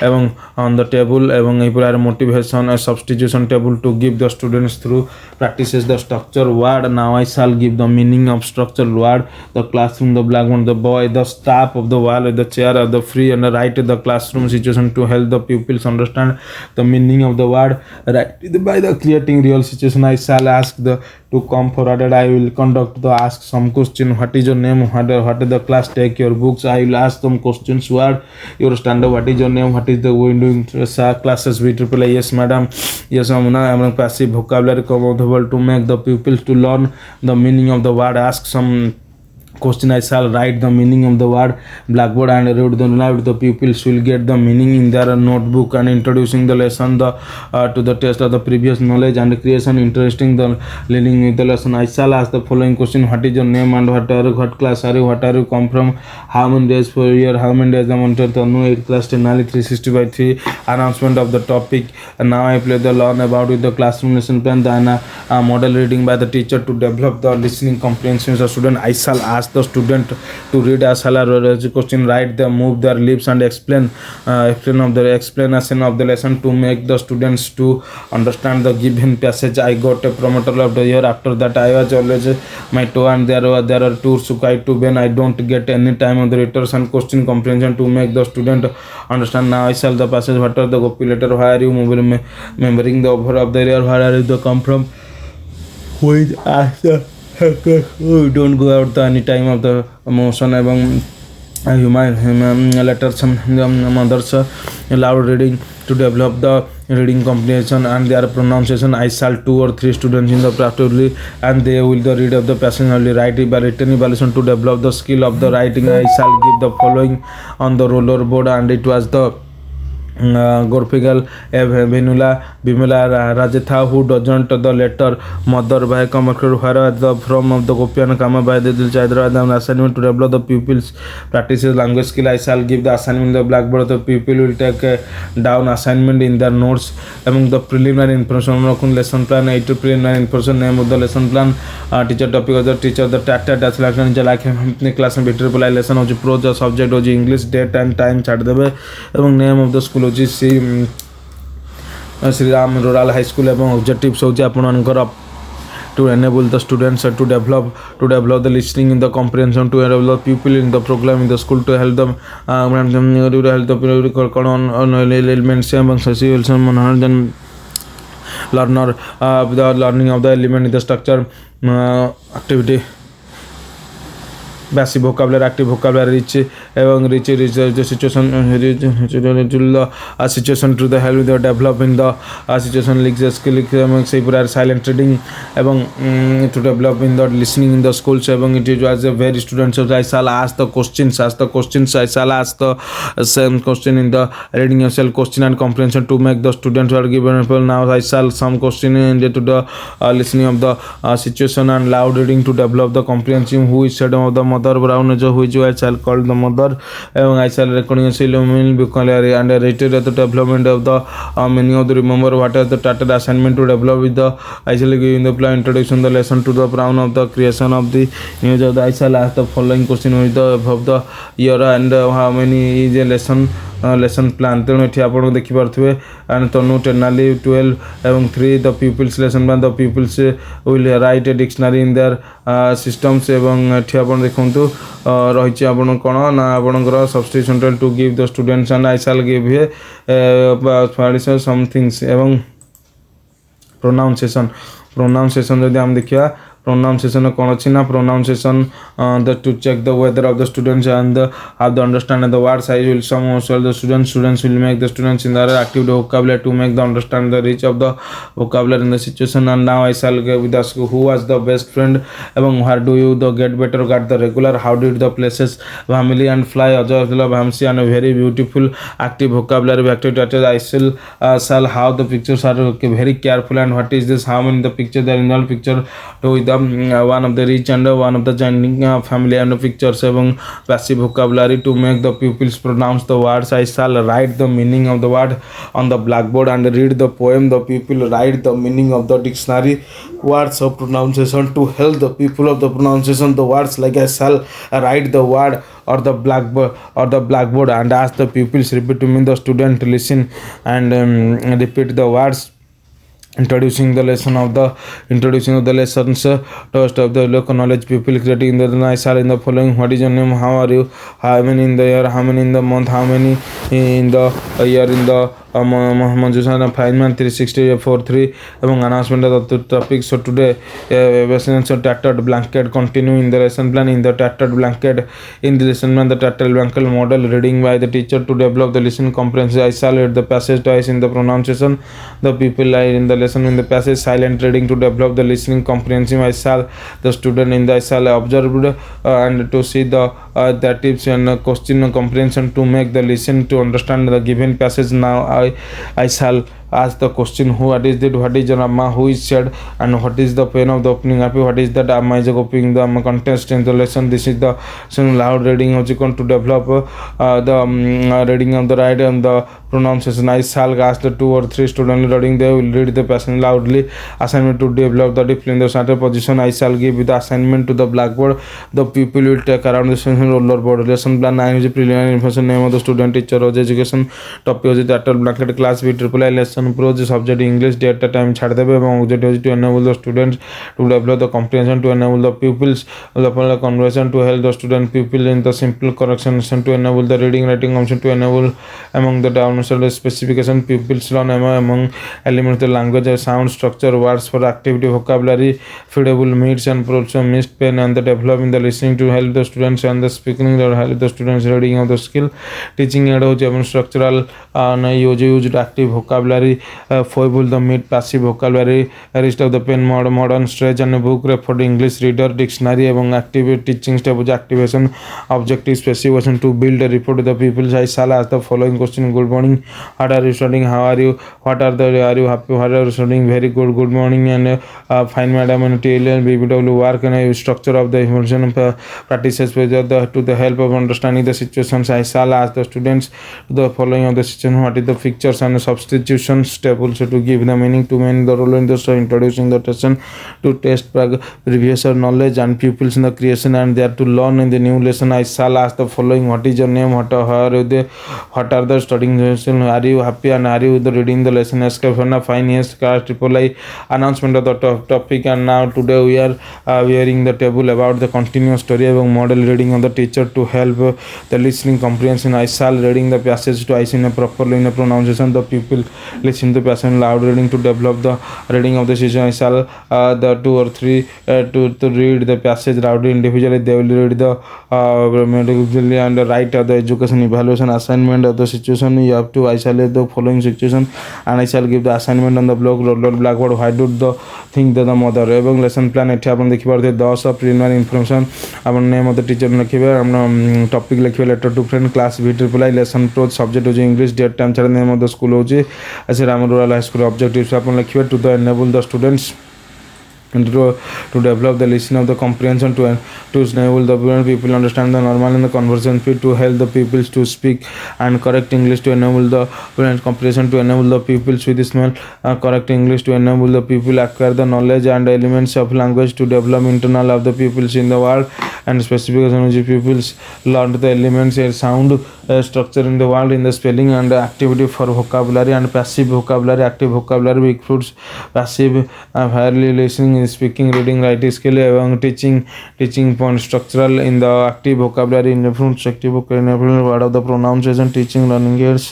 এবং on the table এবং এই প্রকার motivation substitution table to give the students through practices the structure word. Now I shall give the meaning of structure word. The classroom, the blackboard, the boy, the staff of the wall, the chair, the free and the right, the classroom situation to help the pupils understand the meaning of the word. Right by the creating real situation I shall ask the to come forward. I will conduct the ask some question. What is your name? What is the class? Take your books. I will ask some questions. Word your standard. What is your name? What is the window classes? We triple yes madam. Yes amuna. I am passive vocabulary comfortable to make the pupils to learn the meaning of the word. Ask some question. I shall write the meaning of the word blackboard and read the note. The pupils will get the meaning in their notebook and introducing the lesson to the test of the previous knowledge and creation interesting the learning with the lesson. I shall ask the following question. What is your name and what class are you? What are you come from? How many days per year? How many days I'm on the new 8th class 360/3 announcement of the topic. And now I play the learn about with the classroom lesson plan then model reading by the teacher to develop the listening comprehension of the student. I shall ask the student to read as well as question, write them, move their lips and explain of the explanation of the lesson to make the students to understand the given passage. I got a promoter of the year. After that I was always my toe and there are two quite to when I don't get any time on the readers and question comprehension to make the student understand. Now I shall the passage. What are the copy letter? Why are you remembering the over of the year? Where are the come from? With answer. Don't go out the any time of the emotion এবং human letters mothers loud reading to develop the reading comprehension and their pronunciation. I shall 2 or 3 students in the practically and they will the read of the passage only write by written evaluation to develop the skill of the writing. I shall give the following on the roller board and it was the Gorfigal Venula Bimela Rajatha who doesn't the letter mother by Kamakur Hara the from of the Kopian Kama by the Chadra the assignment to develop the pupils practices language skill. I shall give the assignment in the blackboard. The pupil will take down assignment in their notes among the preliminary information lesson plan 8 preliminary information name of the lesson plan teacher topic of the teacher the tactile selection like class and triple lesson of pro the subject of English date and time chart देबे এবং name of the school Shriram rural high school एवं objectives होची आपनकर to enable the students to develop the listening in the comprehension to develop people in the program in the school to help them help the elements and social learner the learning of the element in the structure activity passive vocabulary active vocabulary rich the situation situation to the help with the developing the situation like the skill say for silent reading এবং to develop in the listening in the schools এবং it was a very students so I shall ask the questions I shall ask the same question in the reading yourself question and comprehension to make the students are given. Now I shall some question in the to the listening of the situation and loud reading to develop the comprehension. Who is said of the mother brown which I shall call the mother এবং I shall recording vocabulary and rated at the development of the meaning of the remember what are the started assignment to develop with the I shall give in the plan introduction the lesson to the brown of the creation of the news of the I shall ask the following question with the above the year and how many is a lesson plan ତେଣୁ ଏଠି ଆପଣ ଦେଖିପାରୁଥିବେ and ତନୁ ଟେନାଲି 12 ଏବଂ 3 the pupils lesson plan the pupils will write a dictionary in their systems ଏବଂ ଏଠି ଆପଣ ଦେଖନ୍ତୁ ରହିଛି ଆପଣ କ'ଣ ନା ଆପଣଙ୍କର substitution to give the students and I shall give here some things ଏବଂ pronunciation ଯଦି ଆମେ ଦେଖିବା pronunciation कौन अच्छी ना pronunciation the to check the weather of the students and have the understand the words I will some also the students will make the students in the active vocabulary to make the understand the reach of the vocabulary in the situation. And now I shall give with ask who was the best friend এবং where do you the get better got the regular how did the places family and fly ajala bhamsi and a very beautiful active vocabulary activity I shall how the pictures are very careful and what is this how many the picture there in the picture to with the one of the rich and one of the joining family and pictures এবং passive vocabulary to make the pupils pronounce the words. I shall write the meaning of the word on the blackboard and read the poem. The pupil write the meaning of the dictionary words of pronunciation to help the people of the pronunciation the words. Like I shall write the word or the blackboard and ask the pupils repeat to me. The student listen and repeat the words. Introducing the lessons toast of the local knowledge people creating the nice are in the following. What is your name? How are you? How many in the year? How many in the month? How many in the year? In the month 36043 among announcement of the topic. So today tattered blanket continue in the lesson plan. In the tattered blanket in the lesson plan, the tattered blanket model reading by the teacher to develop the listening comprehension. I shall read the passage twice in the pronunciation. The people are in the lesson in the passage silent reading to develop the listening comprehension. I shall the student in the I shall observed and to see the tips and question comprehension to make the listen to understand the given passage. Now I shall ask the question who what is it, what is your amma, who is said, and what is the pain of the opening happy, what is that amma is opening the amma contest in the lesson. This is the loud reading of to develop the reading of the right and the pronunciation. I shall ask the 2 or 3 students reading, they will read the passage loudly. Assignment to develop the different in the center position. I shall give the assignment to the blackboard. The people will take around the roller board. Lesson plan 9 is preliminary information, name of the student, teacher, education, topic is that blanket class with triple I lesson pro subject English, date time chhad debe ebong objective to enable the students to develop the comprehension, to enable the pupils the conversation, to help the student pupil in the simple correction, to enable the reading writing option, to enable among the downstairs specification pupils learn among elements the language, sound, structure, words for activity, vocabulary, feedable meats and also missed pen, and the developing the listening to help the students and the speaking to help the students reading of the skill. Teaching aid hoche structural used active vocabulary, foible the mid passive vocabulary, rest of the pen modern stretch and book for English reader dictionary এবং active teaching step activation objective specification to build a report to the people. I shall ask the following question. Good morning, what are you studying, how are you, what are you happy, what are you studying, very good, good morning, and fine madam, and TL BBW work and structure of the information practices to the help of understanding the situations. I shall ask the students to the following of the situation. What is the pictures and substitution step also to give the meaning, to main the role in the story, introducing the lesson, to test previous knowledge and pupils in the creation and they are to learn in the new lesson. I shall ask the following. What is your name, what are the studying lesson, are you happy and are you the reading the lesson, fine, yes, class triple I announcement of the topic. And now today we are wearing the table about the continuous story এবং model reading of the teacher to help the listening comprehension. I shall reading the passage twice in a properly in a pronunciation. The pupil listen to passage loud reading to develop the reading of the session. I shall the 2 or 3 to read the passage loudly individually. They will read the medically and write the education evaluation assignment of the situation. You have to isolate the following situation and I shall give the assignment on the blackboard. Why do the think that the mother এবং lesson plan এটি ଆପଣ ଦେଖିପାରୁଥିବେ 10 preliminary information ଆପଣ name of the teacher লিখিବେ ଆପଣ topic লিଖିବେ letter to friend class v triple I lesson pro subject ହେଉଛି English, date time ଛାଡ଼ name of the school ହେଉଛି Ram rural high school. objectives ଆପଣ লিଖିବେ to the enable the students to develop the listening of the comprehension, to enable the people understand the normal and the conversation fit, to help the pupils to speak and correct English, to enable the comprehension, to enable the pupils with small correct English, to enable the people acquire the knowledge and elements of language, to develop internal of the pupils in the world and specification of the pupils learn the elements sound structure in the world in the spelling and activity for vocabulary and passive vocabulary. active vocabulary includes passive fairly listening, speaking, reading, writing skill এবং teaching point structural in the active vocabulary in different active vocabulary word of the pronunciation, teaching learning aids,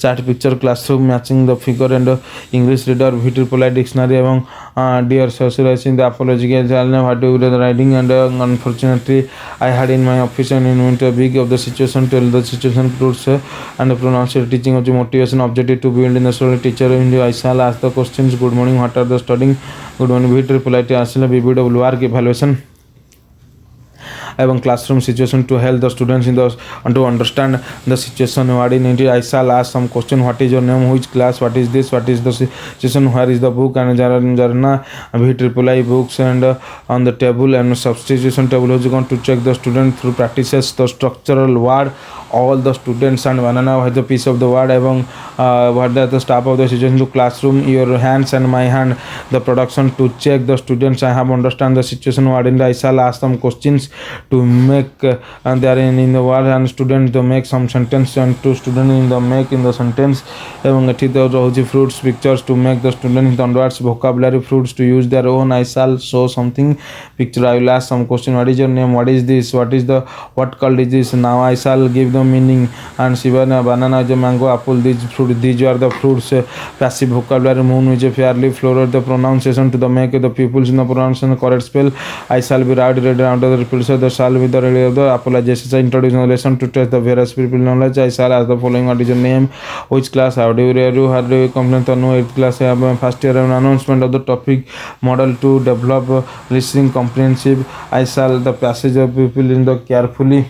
chart picture, classroom, matching the figure and English reader, v dictionary এবং dear socializing the apological channel, what to the writing and unfortunately I had in my office and in winter big of the situation, tell the situation fruits and the pronunciation, teaching of the motivation objective to build in the story. Teacher in the I shall ask the questions. Good morning, what are the studying, good morning, v triple I আসলে BBW work evaluation. এবং classroom situation to help the students in the to understand the situation what in it. I shall ask some question, what is your name, which class, what is this, what is the situation, where is the book and jarna bit reply books and on the table and substitution table is going to check the student through practices the structural word all the students and banana has the piece of the word এবং what the staff of the situation to classroom your hands and my hand the production to check the students I have understand the situation word in the I shall ask some questions to make and they are in the word and student to make some sentence and to student in the make in the sentence এবং এটি তো রয়েছে fruits pictures to make the student in the words vocabulary fruits to use their own I shall show something picture I will ask some question, what is your name, what is this, what is the what called is this, now I shall give the meaning and sivana banana is a mango apple these fruit these are the fruits passive vocabulary moon is a fairly floral the pronunciation to the make the pupils in the pronunciation correct spell I shall be right read out of the repeats the shall be the read of the apologizes introduction lesson to test the various people knowledge I shall ask the following, what is your name, which class, how do you how do you complete the no 8th class I have first year an announcement of the topic model to develop listening comprehensive I shall the passage of people in the carefully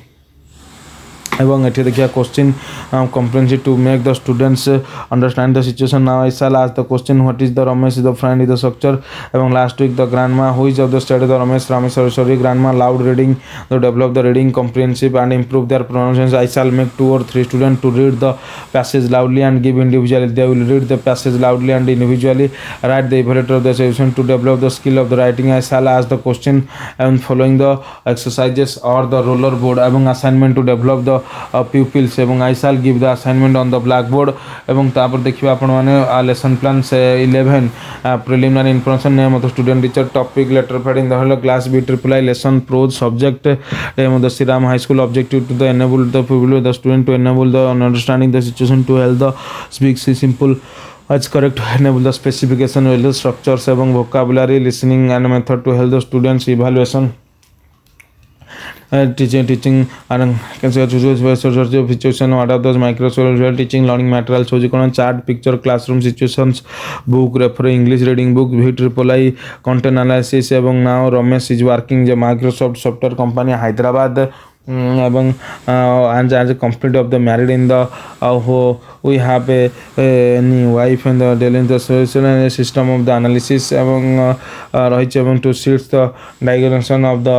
এবং এটি দেখিয়া question comprehensive to make the students understand the situation now I shall ask the question, what is the Ramesh is the friend is the structure এবং last week the grandma who is of the study the Ramesh grandma loud reading to develop the reading comprehensive and improve their pronunciation I shall make 2 or 3 students to read the passage loudly and give individually they will read the passage loudly and individually write the evaluator of the solution to develop the skill of the writing I shall ask the question and following the exercises or the roller board এবং assignment to develop the pupils এবং I shall give the assignment on the blackboard এবং তারপর দেখিবা আপন মানে lesson plan 11 preliminary information name of the student teacher topic letter heading the whole class B triple I lesson prose subject name of the Siram high school objective to the enable the people the student to enable the understanding the situation to help the speak simple it's correct to enable the specification of the structures এবং vocabulary listening and method to help the students evaluation teaching and situation what are those microsoft teaching learning materials so chart picture classroom situations book refer English reading book triple content analysis এবং now Ramesh is working the Microsoft software company Hyderabad এবং and as a complete of the married in the we have a new wife and the dealing the solution and system of the analysis এবং রয়েছে এবং to sheets the diagram of the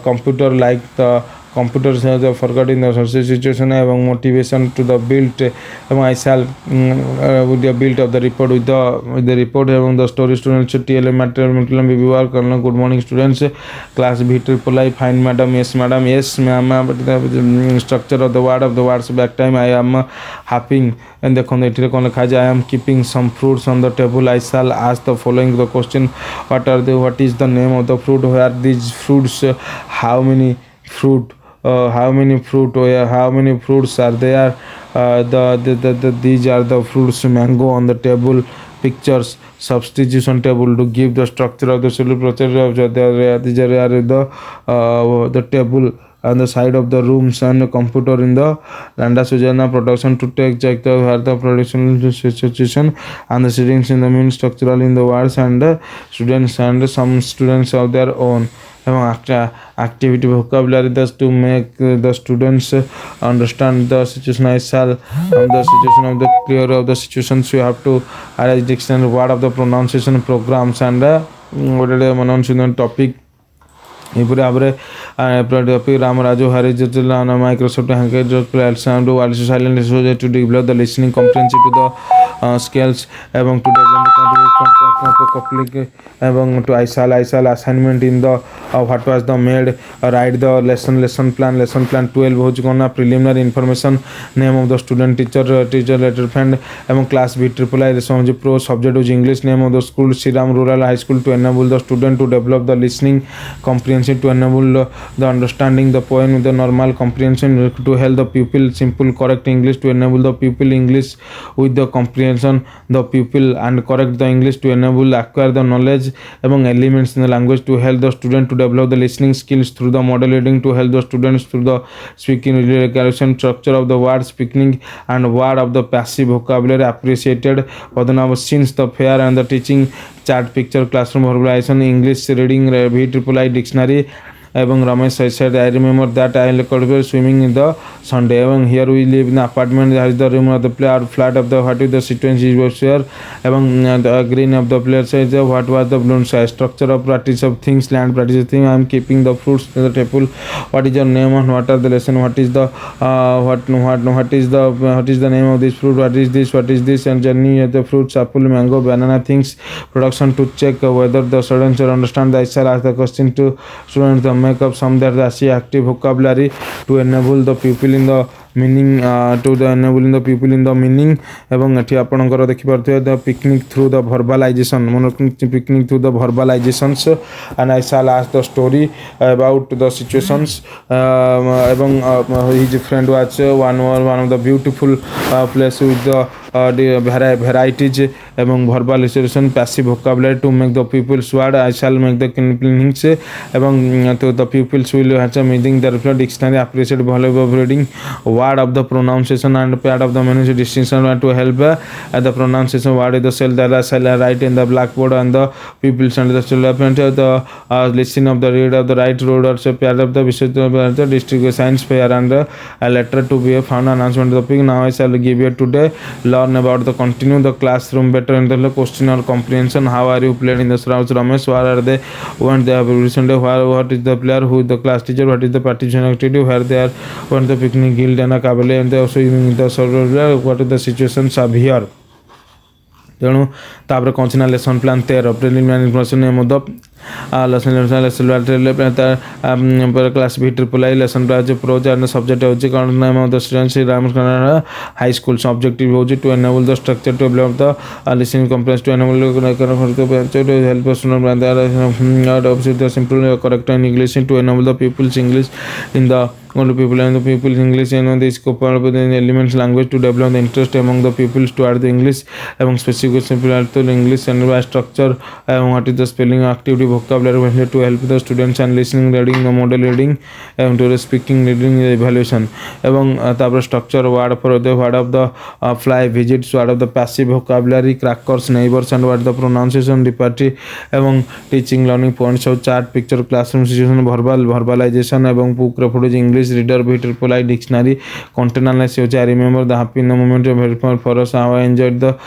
computer like the computers the forgetting the situation এবং motivation to the build এবং I shall with the build of the report with the report এবং the story students TL material ব্যবহার করুন good morning students class B triple I fine madam yes ma'am the structure of the words back time I am happy and দেখুন এটিতে কোন লেখা যায় I am keeping some fruits on the table I shall ask the following the question, what is the name of the fruit, where these fruits how many fruits are there these are the fruits mango on the table pictures substitution table to give the structure of the cellular process of the table on the side of the rooms and the computer in the Landa Sujana production to check the where the production situation and the settings in the main structural in the words and the students and some students of their own এবং activity vocabulary thus to make the students understand the situation I shall the situation of the clear of the situations you have to arrange dictionary word of the pronunciation programs and what are the pronunciation topic এরপরে আমরা topic Ramaraju হারিজুল Microsoft হ্যাঙ্কেজ sound world silent to develop the listening comprehensive to the skills এবং to develop complete এবং to I shall assignment in the what was the made write the lesson plan 12 হচ্ছে কোন preliminary information name of the student teacher letter friend এবং class B triple I হচ্ছে pro subject হচ্ছে English name of the school Siram Rural High School to enable the student to develop the listening comprehension to enable the understanding the poem with the normal comprehension to help the pupil simple correct English to enable the pupil English with the comprehension the pupil and correct the English to enable acquire the knowledge among elements in the language to help the student to develop the listening skills through the model reading to help the students through the speaking recognition structure of the word speaking and word of the passive vocabulary appreciated for the now since the fair and the teaching chart picture classroom verbalization English reading B triple I dictionary ଏବଂ Ramesh I said I remember that I recorded swimming in the Sunday ଏବଂ here we live in apartment there is the room of the player flat of the what is the situation is here ଏବଂ the green of the player says what was the balloon size structure of practice of things land practice of thing I am keeping the fruits to the table what is your name and what are the lesson what is the what is the name of this fruit what is this and journey of the fruits apple mango banana things production to check whether the students understand I shall ask the question to students the make up some that the active vocabulary to enable the pupil in the meaning to the enabling the people in the meaning ଏବଂ ଏଠି ଆପଣଙ୍କର ଦେଖିପାରୁଥିବେ the picnic through the verbalization picnic through the verbalizations and I shall ask the story about the situations ଏବଂ his friend was one of the beautiful place with the varieties এবং verbalization passive vocabulary to make the pupils word I shall make the meanings এবং to the pupils will have a meaning the dictionary appreciate value of reading word of the pronunciation and part of the menu distinction to help the pronunciation word is the cell that shall write in the blackboard and the pupils and the student the listen of the read of the right road or part of the district science fair and a letter to be found announcement of the topic now I shall give you today learn about the continue the classroom better in the question or comprehension how are you played in the surrounds Ramesh where are they when they have recently what is the player who is the class teacher what is the participation activity where they are when the picnic guild and a cabale and they also in the what is the situations are here ତେଣୁ ତାପରେ କ'ଣ ଅଛି ନା lesson plan 13 preliminary information name of the class V triple I lesson plan ଯେଉଁ prose and subject ହେଉଛି କ'ଣ name of the student Shri Ramakrishna high school objective ହେଉଛି to enable the structure to develop the listening comprehension to enable help simple correct in English to enable the peoples English in the going to people and the people's English and the scope of the elements language to develop the interest among the pupils to add the English among specific simple to English and by structure what is the spelling activity vocabulary to help the students and listening reading the model reading and to the speaking reading evaluation among the structure word for the word of the fly visits word of the passive vocabulary crackers neighbors and what the pronunciation repartee among teaching learning points of chart picture classroom situation verbalization among book reference English reader B triple I dictionary content analysis I remember the happy in the moment of very for us how I enjoyed the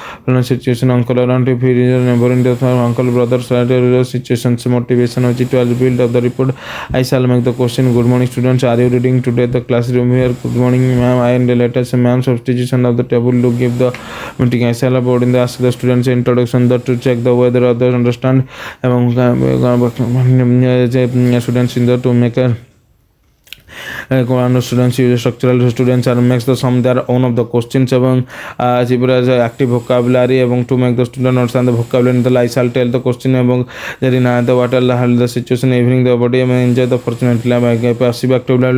situation uncle around if he is never in the uncle brother situations motivation which it was build of the report I shall make the question good morning students are you reading today the classroom here good morning ma'am I and the letters ma'am substitution of the table to give the meeting I shall about in the ask the students introduction the to check the whether others understand among students in the to make a students use structural students and makes the sum their own of the questions among active vocabulary among to make the student understand the vocabulary in the I shall tell the question among there in the water the situation evening the body enjoy the fortunately passive activity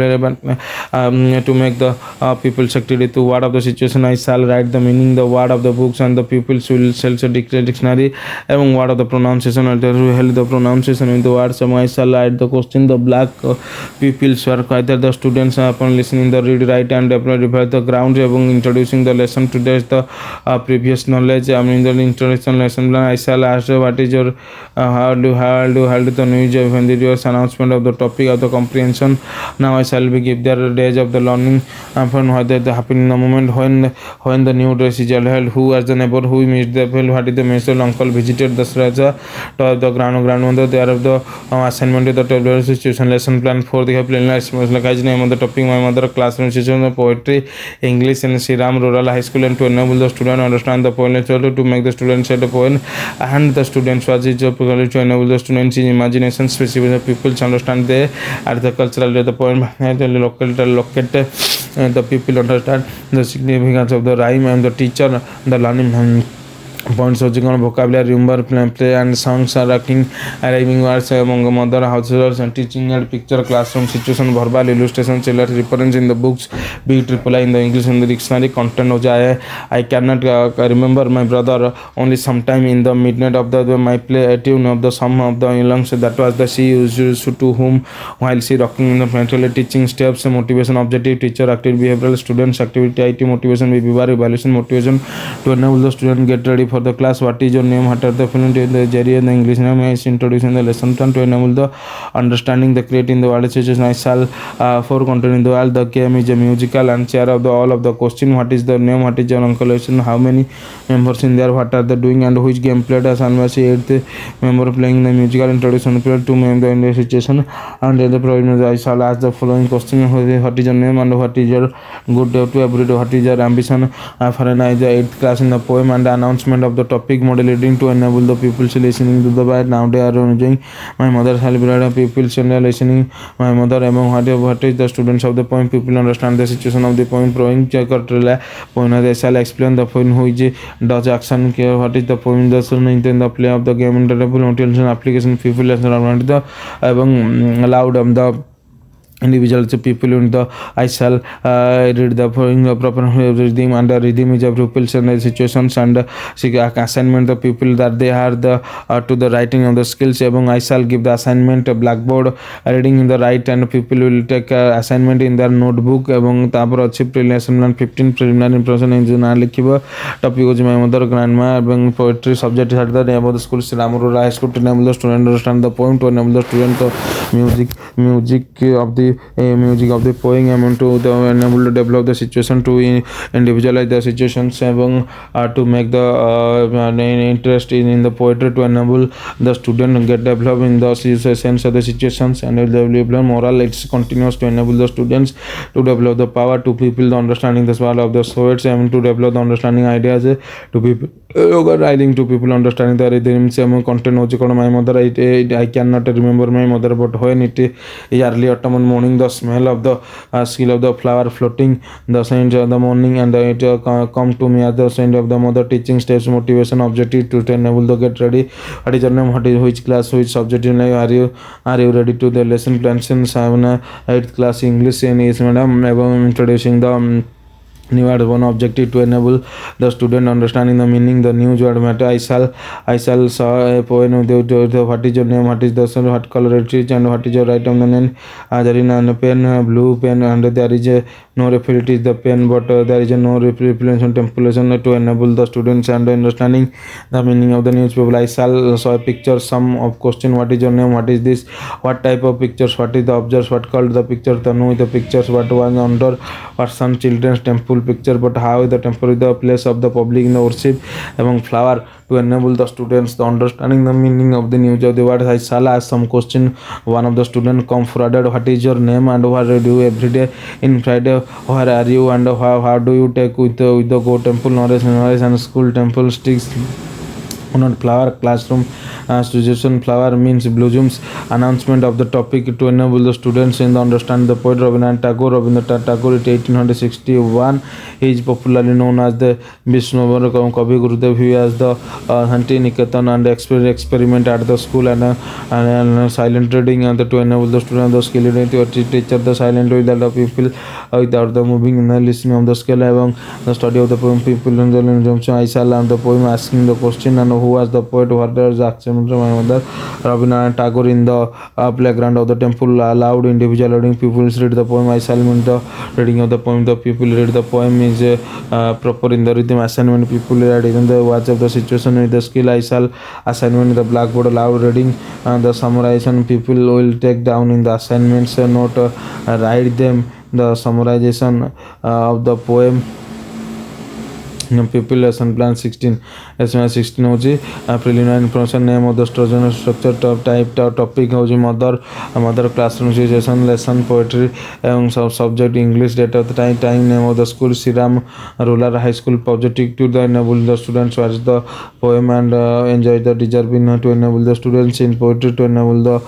to make the people's activity to word of the situation I shall write the meaning the word of the books and the pupils will sell a dictionary among word of the pronunciation and help the pronunciation in the words I shall write the question the black pupils were either the students upon listening the read write and revise the ground among introducing the lesson today is the previous knowledge I mean the introduction lesson plan I shall ask what is your how do the news when the announcement of the topic of the comprehension now I shall be give their days of the learning from what they happen in the moment when the new dress is held who as the neighbor who missed the bell what is the message uncle visited the Sraja to the ground there of the assignment of the table situation lesson plan for the plain name of the topic my mother classroom situation of poetry English and Sriram Rural High School and to enable the student understand the poem to make the student say the poem and the students was it to enable the students in imagination specific the people understand the at the cultural the poem locate the people understand the significance of the rhyme and the teacher the learning points of vocabulary rumor play and songs are arriving words among mother households and teaching and picture classroom situation verbal illustration chiller reference in the books B triple I in the English in the dictionary content of I cannot remember my brother only sometime in the midnight of the my play tune of the sum of the lungs that was the she used to whom while she rocking in the mentally teaching steps motivation objective teacher active behavioral students activity IT motivation behavior evaluation motivation to enable the student get ready for for the class. What is your name? What are the fluent in the Jerry and the English name is introducing the lesson plan to enable the understanding the creating the world situation. I shall for content in the world. The game is a musical and share of the all of the question. What is the name? What is your uncollection? How many members in there? What are they doing and which game played as Anvasi 8th member playing the musical introduction period to name the English situation and the problem. I shall ask the following question. What is your name and what is your good day to every day? What is your ambition for an 8th class in the poem and the announcement of the topic model leading to enable the pupils listening to the bad. Now they are enjoying my mother celebrated pupils listening my mother among what is the students of the poem people understand the situation of the poem drawing point they shall explain the poem which does action care what is the poem the in the play of the game intelligence application people lesson around the allowed the individuals people in the I shall read the following proper rhythm and the rhythm is of pupils and the situations and assignment the people that they are the to the writing of the skills I shall give the assignment blackboard reading in the right and people will take assignment in their notebook तापर अच्छी lesson 15 preliminary impression in ना लिखिबो topic is my mother grandma poetry subject is the name of the school Silamuru high school to enable the student understand the poem to enable the student music of the music of the poem to the enable to develop the situation to individualize the situations to make the interest in the poetry to enable the student get develop in the sense of the situations and develop moral it's continuous to enable the students to develop the power to people the understanding the swallow of the poets and to develop the understanding ideas to people writing to people understanding the rhythms content my mother I cannot remember my mother but when it is early autumn morning the smell of the skill of the flower floating the scent of the morning and it come to me as the scent of the mother teaching steps motivation objective to enable the get ready what is your name what is which class which subject in are you ready to the lesson plans in 8th class English and is madam introducing the new word one objective to enable the student understanding the meaning the new word matter I shall saw a poem the what is your name what is the sun what color it is and what is your right on the name there is a pen blue pen and there is a no refill it is the pen but there is a no repetition templation to enable the students and understanding the meaning of the newspaper I shall saw a picture some of question what is your name what is this what type of pictures what is the objects what called the picture the know the pictures what was under what some children's temple picture but how the temple is the place of the public in the worship among flower to enable the students the understanding the meaning of the news of the word I shall ask some question one of the student come forward what is your name and what do you do every day in Friday where are you and how do you take with the go temple knowledge and school temple sticks on flower classroom suggestion flower means blossoms announcement of the topic to enable the students in the understand the poet Rabindranath Tagore is 1861 he is popularly known as the Vishnu Kavi Gurudev he has the Hanti Niketan and experiment at the school and silent reading and to enable the student the skill to teacher the silent with the people without the moving and the listening of the skill the study of the poem people in the injunction I shall and the poem asking the question and who was the poet what does action my mother Rabindranath Tagore in the playground of the temple allowed individual reading people read the poem I shall mean the reading of the poem the people read the poem is proper in the rhythm assignment people read in the watch of the situation with the skill I shall assignment the blackboard allowed reading the summarization people will take down in the assignments note write them the summarization of the poem people lesson plan 16 lesson 16 होची preliminary information name of the structure type topic होची mother classroom situation lesson poetry एवं subject English date of the time name of the school Siram rural high school objective to the enable the students watch the poem and enjoy the deserving to enable the students in poetry to enable the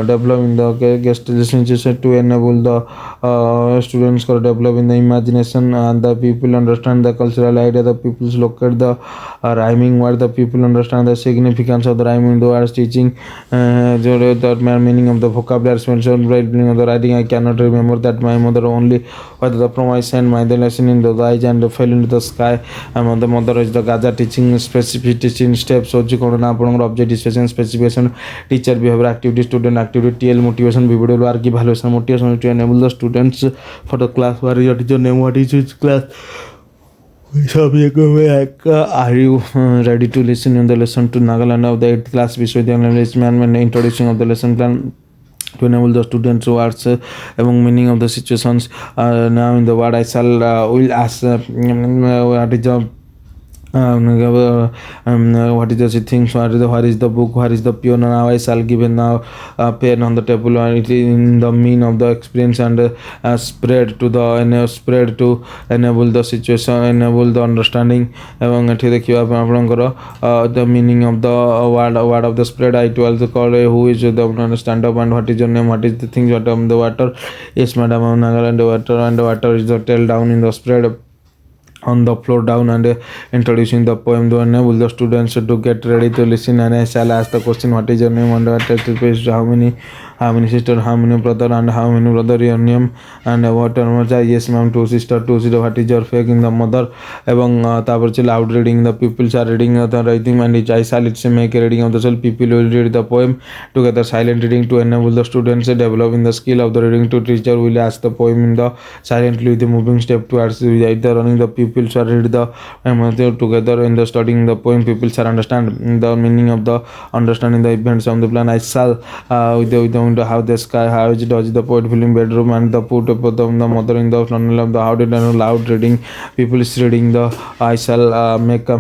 developing the guest listening to enable the students for developing the imagination and the people understand the cultural idea the people's locate the rhyming word the people understand the significance of the rhyming the words teaching the meaning of the vocabulary mentioned meaning of the writing I cannot remember that my mother only what the promise and my the lesson in the eyes and fell into the sky the mother is the gaza teaching specific teaching steps so कोन आपनकर objective specification specification teacher behaviour activity student activity TL motivation video work की valuation motivation to enable the students for the class what is your name what is his class Subject like, are you ready to listen in the lesson to Nagaland of the 8th class Vishwadhyanalyst man introducing of the lesson plan to enable the students who are among meaning of the situations. Now in the word I shall will ask what is the what is the things, where is the book, where is the piano. Now I shall give now pen on the table and it is in the mean of the experience and spread to the spread to enable the situation, enable the understanding এবং এটি দেখিবা ଆପଣଙ୍କର the meaning of the word of the spread. I to also call who is the stand up and what is your name, what is the things, what of the water. Yes madam, Nagaland water, and the water is the tail down in the spread on the floor down and introducing the poem to enable the students to get ready to listen. And I shall ask the question, what is your name, and what is the place, how many sister, how many brother, and how many brother your name, and what yes ma'am, 2 sister, 2 sister, what is your fake in the mother. এবং তারপর হচ্ছে loud reading, the pupils are reading the writing and I shall it's make a reading of the self. People will read the poem together, silent reading to enable the students developing the skill of the reading. To teacher will ask the poem in the silently with the moving step towards either running. The pupils are read the together in the studying the poem. Pupils are understand the meaning of the understanding the events on the plan. I shall with the how the sky, how it does the poet filling bedroom and the put of the mother in the funnel of the how did loud reading. People is reading the I shall make a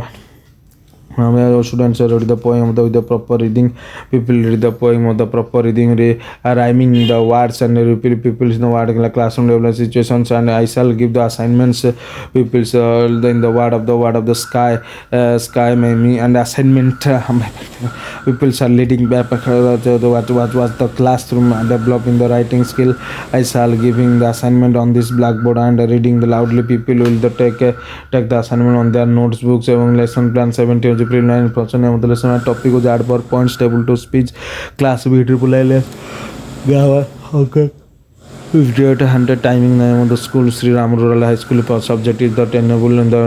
students read the poem with the proper reading. People read the poem of the proper reading, rhyming the words and repeat people in the word in the classroom development situations. And I shall give the assignments. People in the word of the sky, sky maybe and assignment. People are leading back what was the classroom developing the writing skill. I shall giving the assignment on this blackboard and reading the loudly. People will take the assignment on their notebooks. Lesson plan 17 preliminary of the lesson topic was add for points table to speech class B triple L okay 5800 timing name of the school Sri Ram Rural High School. Subject is the enable in the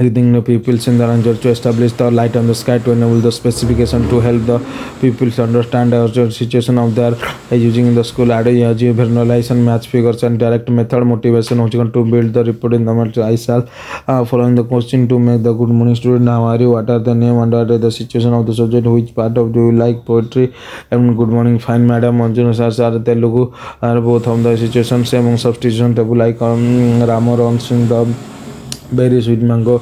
reading the pupils in the ranger to establish the light on the sky to enable the specification to help the pupils understand the situation of their using in the school. Add visualization, match figures and direct method motivation to build the report in the I shall following the question to make the good morning student. How are you, what are the name and what are the situation of the subject, which part of do you like poetry, and good morning fine madam. Manjuna sir Telugu are both of the situation same substitution table like Ramo runs in the very sweet mango.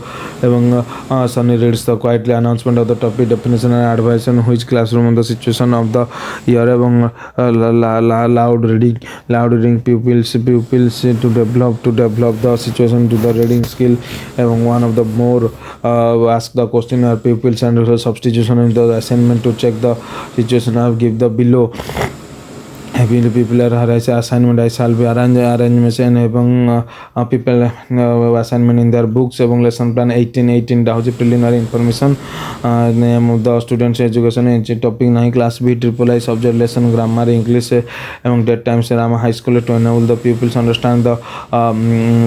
Sunny reads the quietly announcement of the topic, definition and advice and which classroom on the situation of the year. Loud reading pupils to develop the situation to the reading skill. One of the more ask the question are pupils and substitution in the assignment to check the situation. I give the below having the people are assignment. I shall be arrangement people assignment in their books. Lesson plan 18 the preliminary information, name of the students education topic 9 class B triple I subject lesson grammar English that times Rama High School to enable the pupils understand the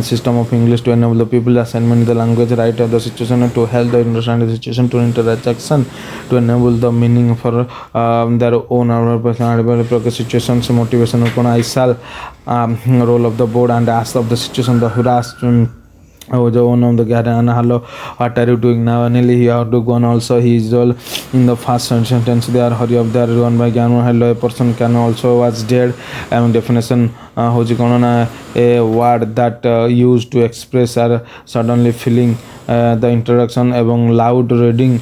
system of English, to enable the people assignment the language right of the situation to help the understand the situation, to interaction to enable the meaning for their own personal situation motivation. I shall roll of the board and ask of the situation the harassed the one of the garden. Hello, what are you doing now? Nearly he have to go on also. He is all in the first sentence. They are hurry up there run by Ganu. Hello, a person can also was dead. Definition a word that used to express or suddenly feeling. The introduction এবং loud reading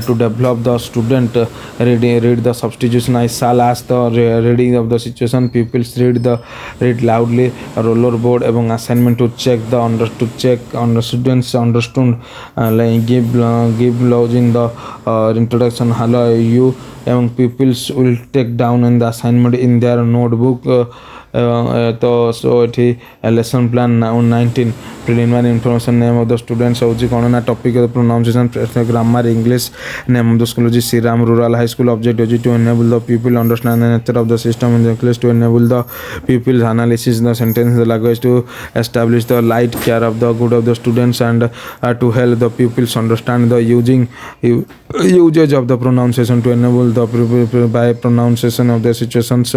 to develop the student read the substitution. I shall ask the reading of the situation. Pupils read loudly roller board এবং assignment to check the students understood. Give lodging the introduction. Hello you এবং pupils will take down in the assignment in their notebook. So ଏଠି lesson plan 19 preliminary information, name of the students ହେଉଛି କ'ଣ ନା topic of the pronunciation, grammar English, name of the school ହେଉଛି Sri Ram Rural High School. Object ହେଉଛି to enable the people understand the nature of the system in the English, to enable the pupils analysis the sentence. The language to establish the light care of the good of the students and to help the pupils understand the usage of the pronunciation, to enable the by pronunciation of the situations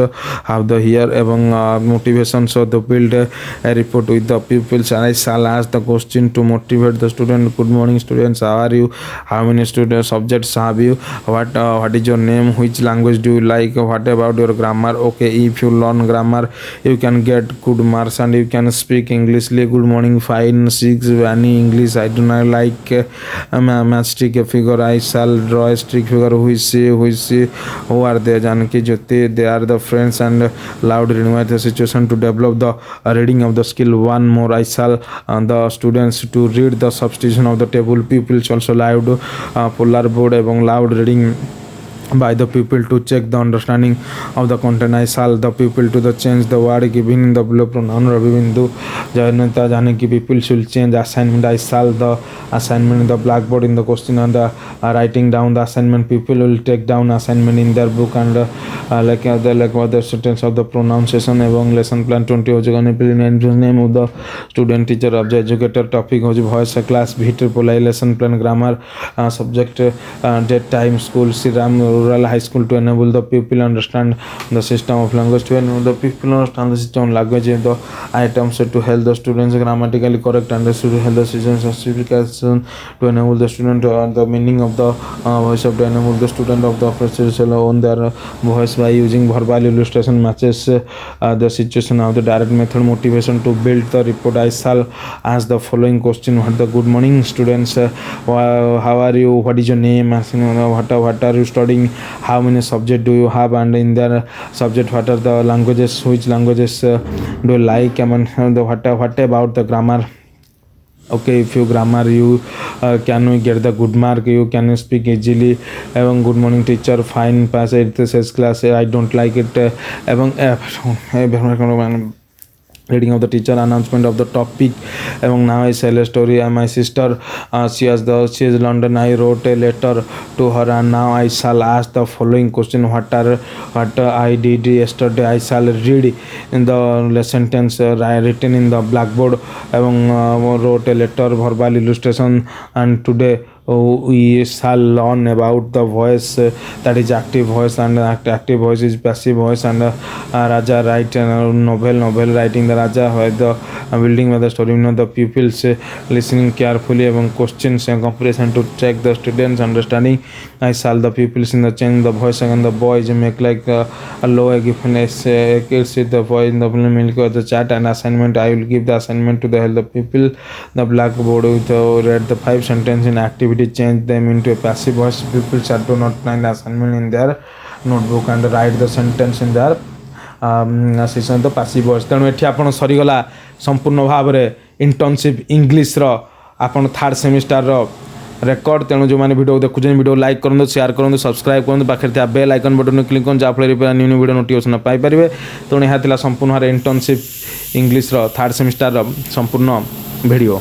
have the here এবং motivation. So to build a report with the pupils, I shall ask the question to motivate the student. Good morning students, how are you? How many student subjects have you? What is your name? Which language do you like? What about your grammar? Okay, if you learn grammar you can get good marks and you can speak Englishly. Good morning, fine. 6 any English I do not like matchstick a figure. I shall draw a stick figure. Who is she, who are they? Janki, Jyoti, they are the friends. And loud reading the situation to develop the reading of the skill. One more, I shall the students to read the substitution of the table. Pupils also loud polar board এবং loud reading by the pupil to check the understanding of the content. I shall the pupil to the change the word given in the below pronoun Ravi Bindu Janata Janaki people should change assignment. I shall the assignment in the blackboard in the question and the writing down the assignment. People will take down assignment in their book and like the sentence of the pronunciation এবং lesson plan 20 হচ্ছে name of the student teacher of the educator topic হচ্ছে voice class ভিতর পলাই lesson plan grammar subject date time school Siram rural high school to enable the people understand the system of language. To enable the people understand the system of language the items to help the students grammatically correct and to help the students specification to enable the student the meaning of the voice of the enable the student of the first on their voice by using verbal illustration matches the situation of the direct method. Motivation to build the report. I shall ask the following question. What the good morning students, how are you, what is your name, what are you studying, how many subjects do you have, and in their subject what are the languages, which languages do you like, and what about the grammar. Okay, if you grammar you can we get the good mark, you can speak easily. এবং good morning teacher, fine, pass 8th class, I don't like it এবং reading of the teacher, announcement of the topic এবং now I tell a story. My sister she is London. I wrote a letter to her and now I shall ask the following question. What I did yesterday. I shall read in the sentence written in the blackboard এবং wrote a letter, verbal illustration, and today we shall learn about the voice that is active voice and active voice is passive voice. And Raja write novel writing the Raja the building with the story. The pupils listening carefully এবং questions and comparison to check the students understanding. I shall the pupils in the change the voice and the boys make like a low given kids with the voice in the milk of the chat and assignment. I will give the assignment to the help the people the blackboard with read the 5 sentence in activity, change them into a passive voice. People shall do not find the assignment in their notebook and write the sentence in their session the passive voice. ତେଣୁ ଏଠି ଆପଣ ସରିଗଲା ସମ୍ପୂର୍ଣ୍ଣ ଭାବରେ internship ଇଂଲିଶର ଆପଣ third ସେମିଷ୍ଟାରର record. ତେଣୁ ଯେଉଁମାନେ video ଦେଖୁଛନ୍ତି ଭିଡ଼ିଓ ଲାଇକ୍ କରନ୍ତୁ, ସେୟାର କରନ୍ତୁ, ସବସ୍କ୍ରାଇବ୍ କରନ୍ତୁ, ପାଖରେ ଥିବା ବେଲ୍ ଆଇକନ୍ ବଟନ୍ କ୍ଲିକ୍ କରନ୍ତୁ ଯାହାଫଳରେ ନ୍ୟୁ ଭିଡ଼ିଓ ନୋଟିଫିକେସନ୍ ପାଇପାରିବେ। ତେଣୁ ଏହା ଥିଲା ସମ୍ପୂର୍ଣ୍ଣ ଭାବରେ ଇଣ୍ଟର୍ନସିପ୍ ଇଂଲିଶର ଥାର୍ଡ଼ ସେମିଷ୍ଟାରର ସମ୍ପୂର୍ଣ୍ଣ ଭିଡ଼ିଓ।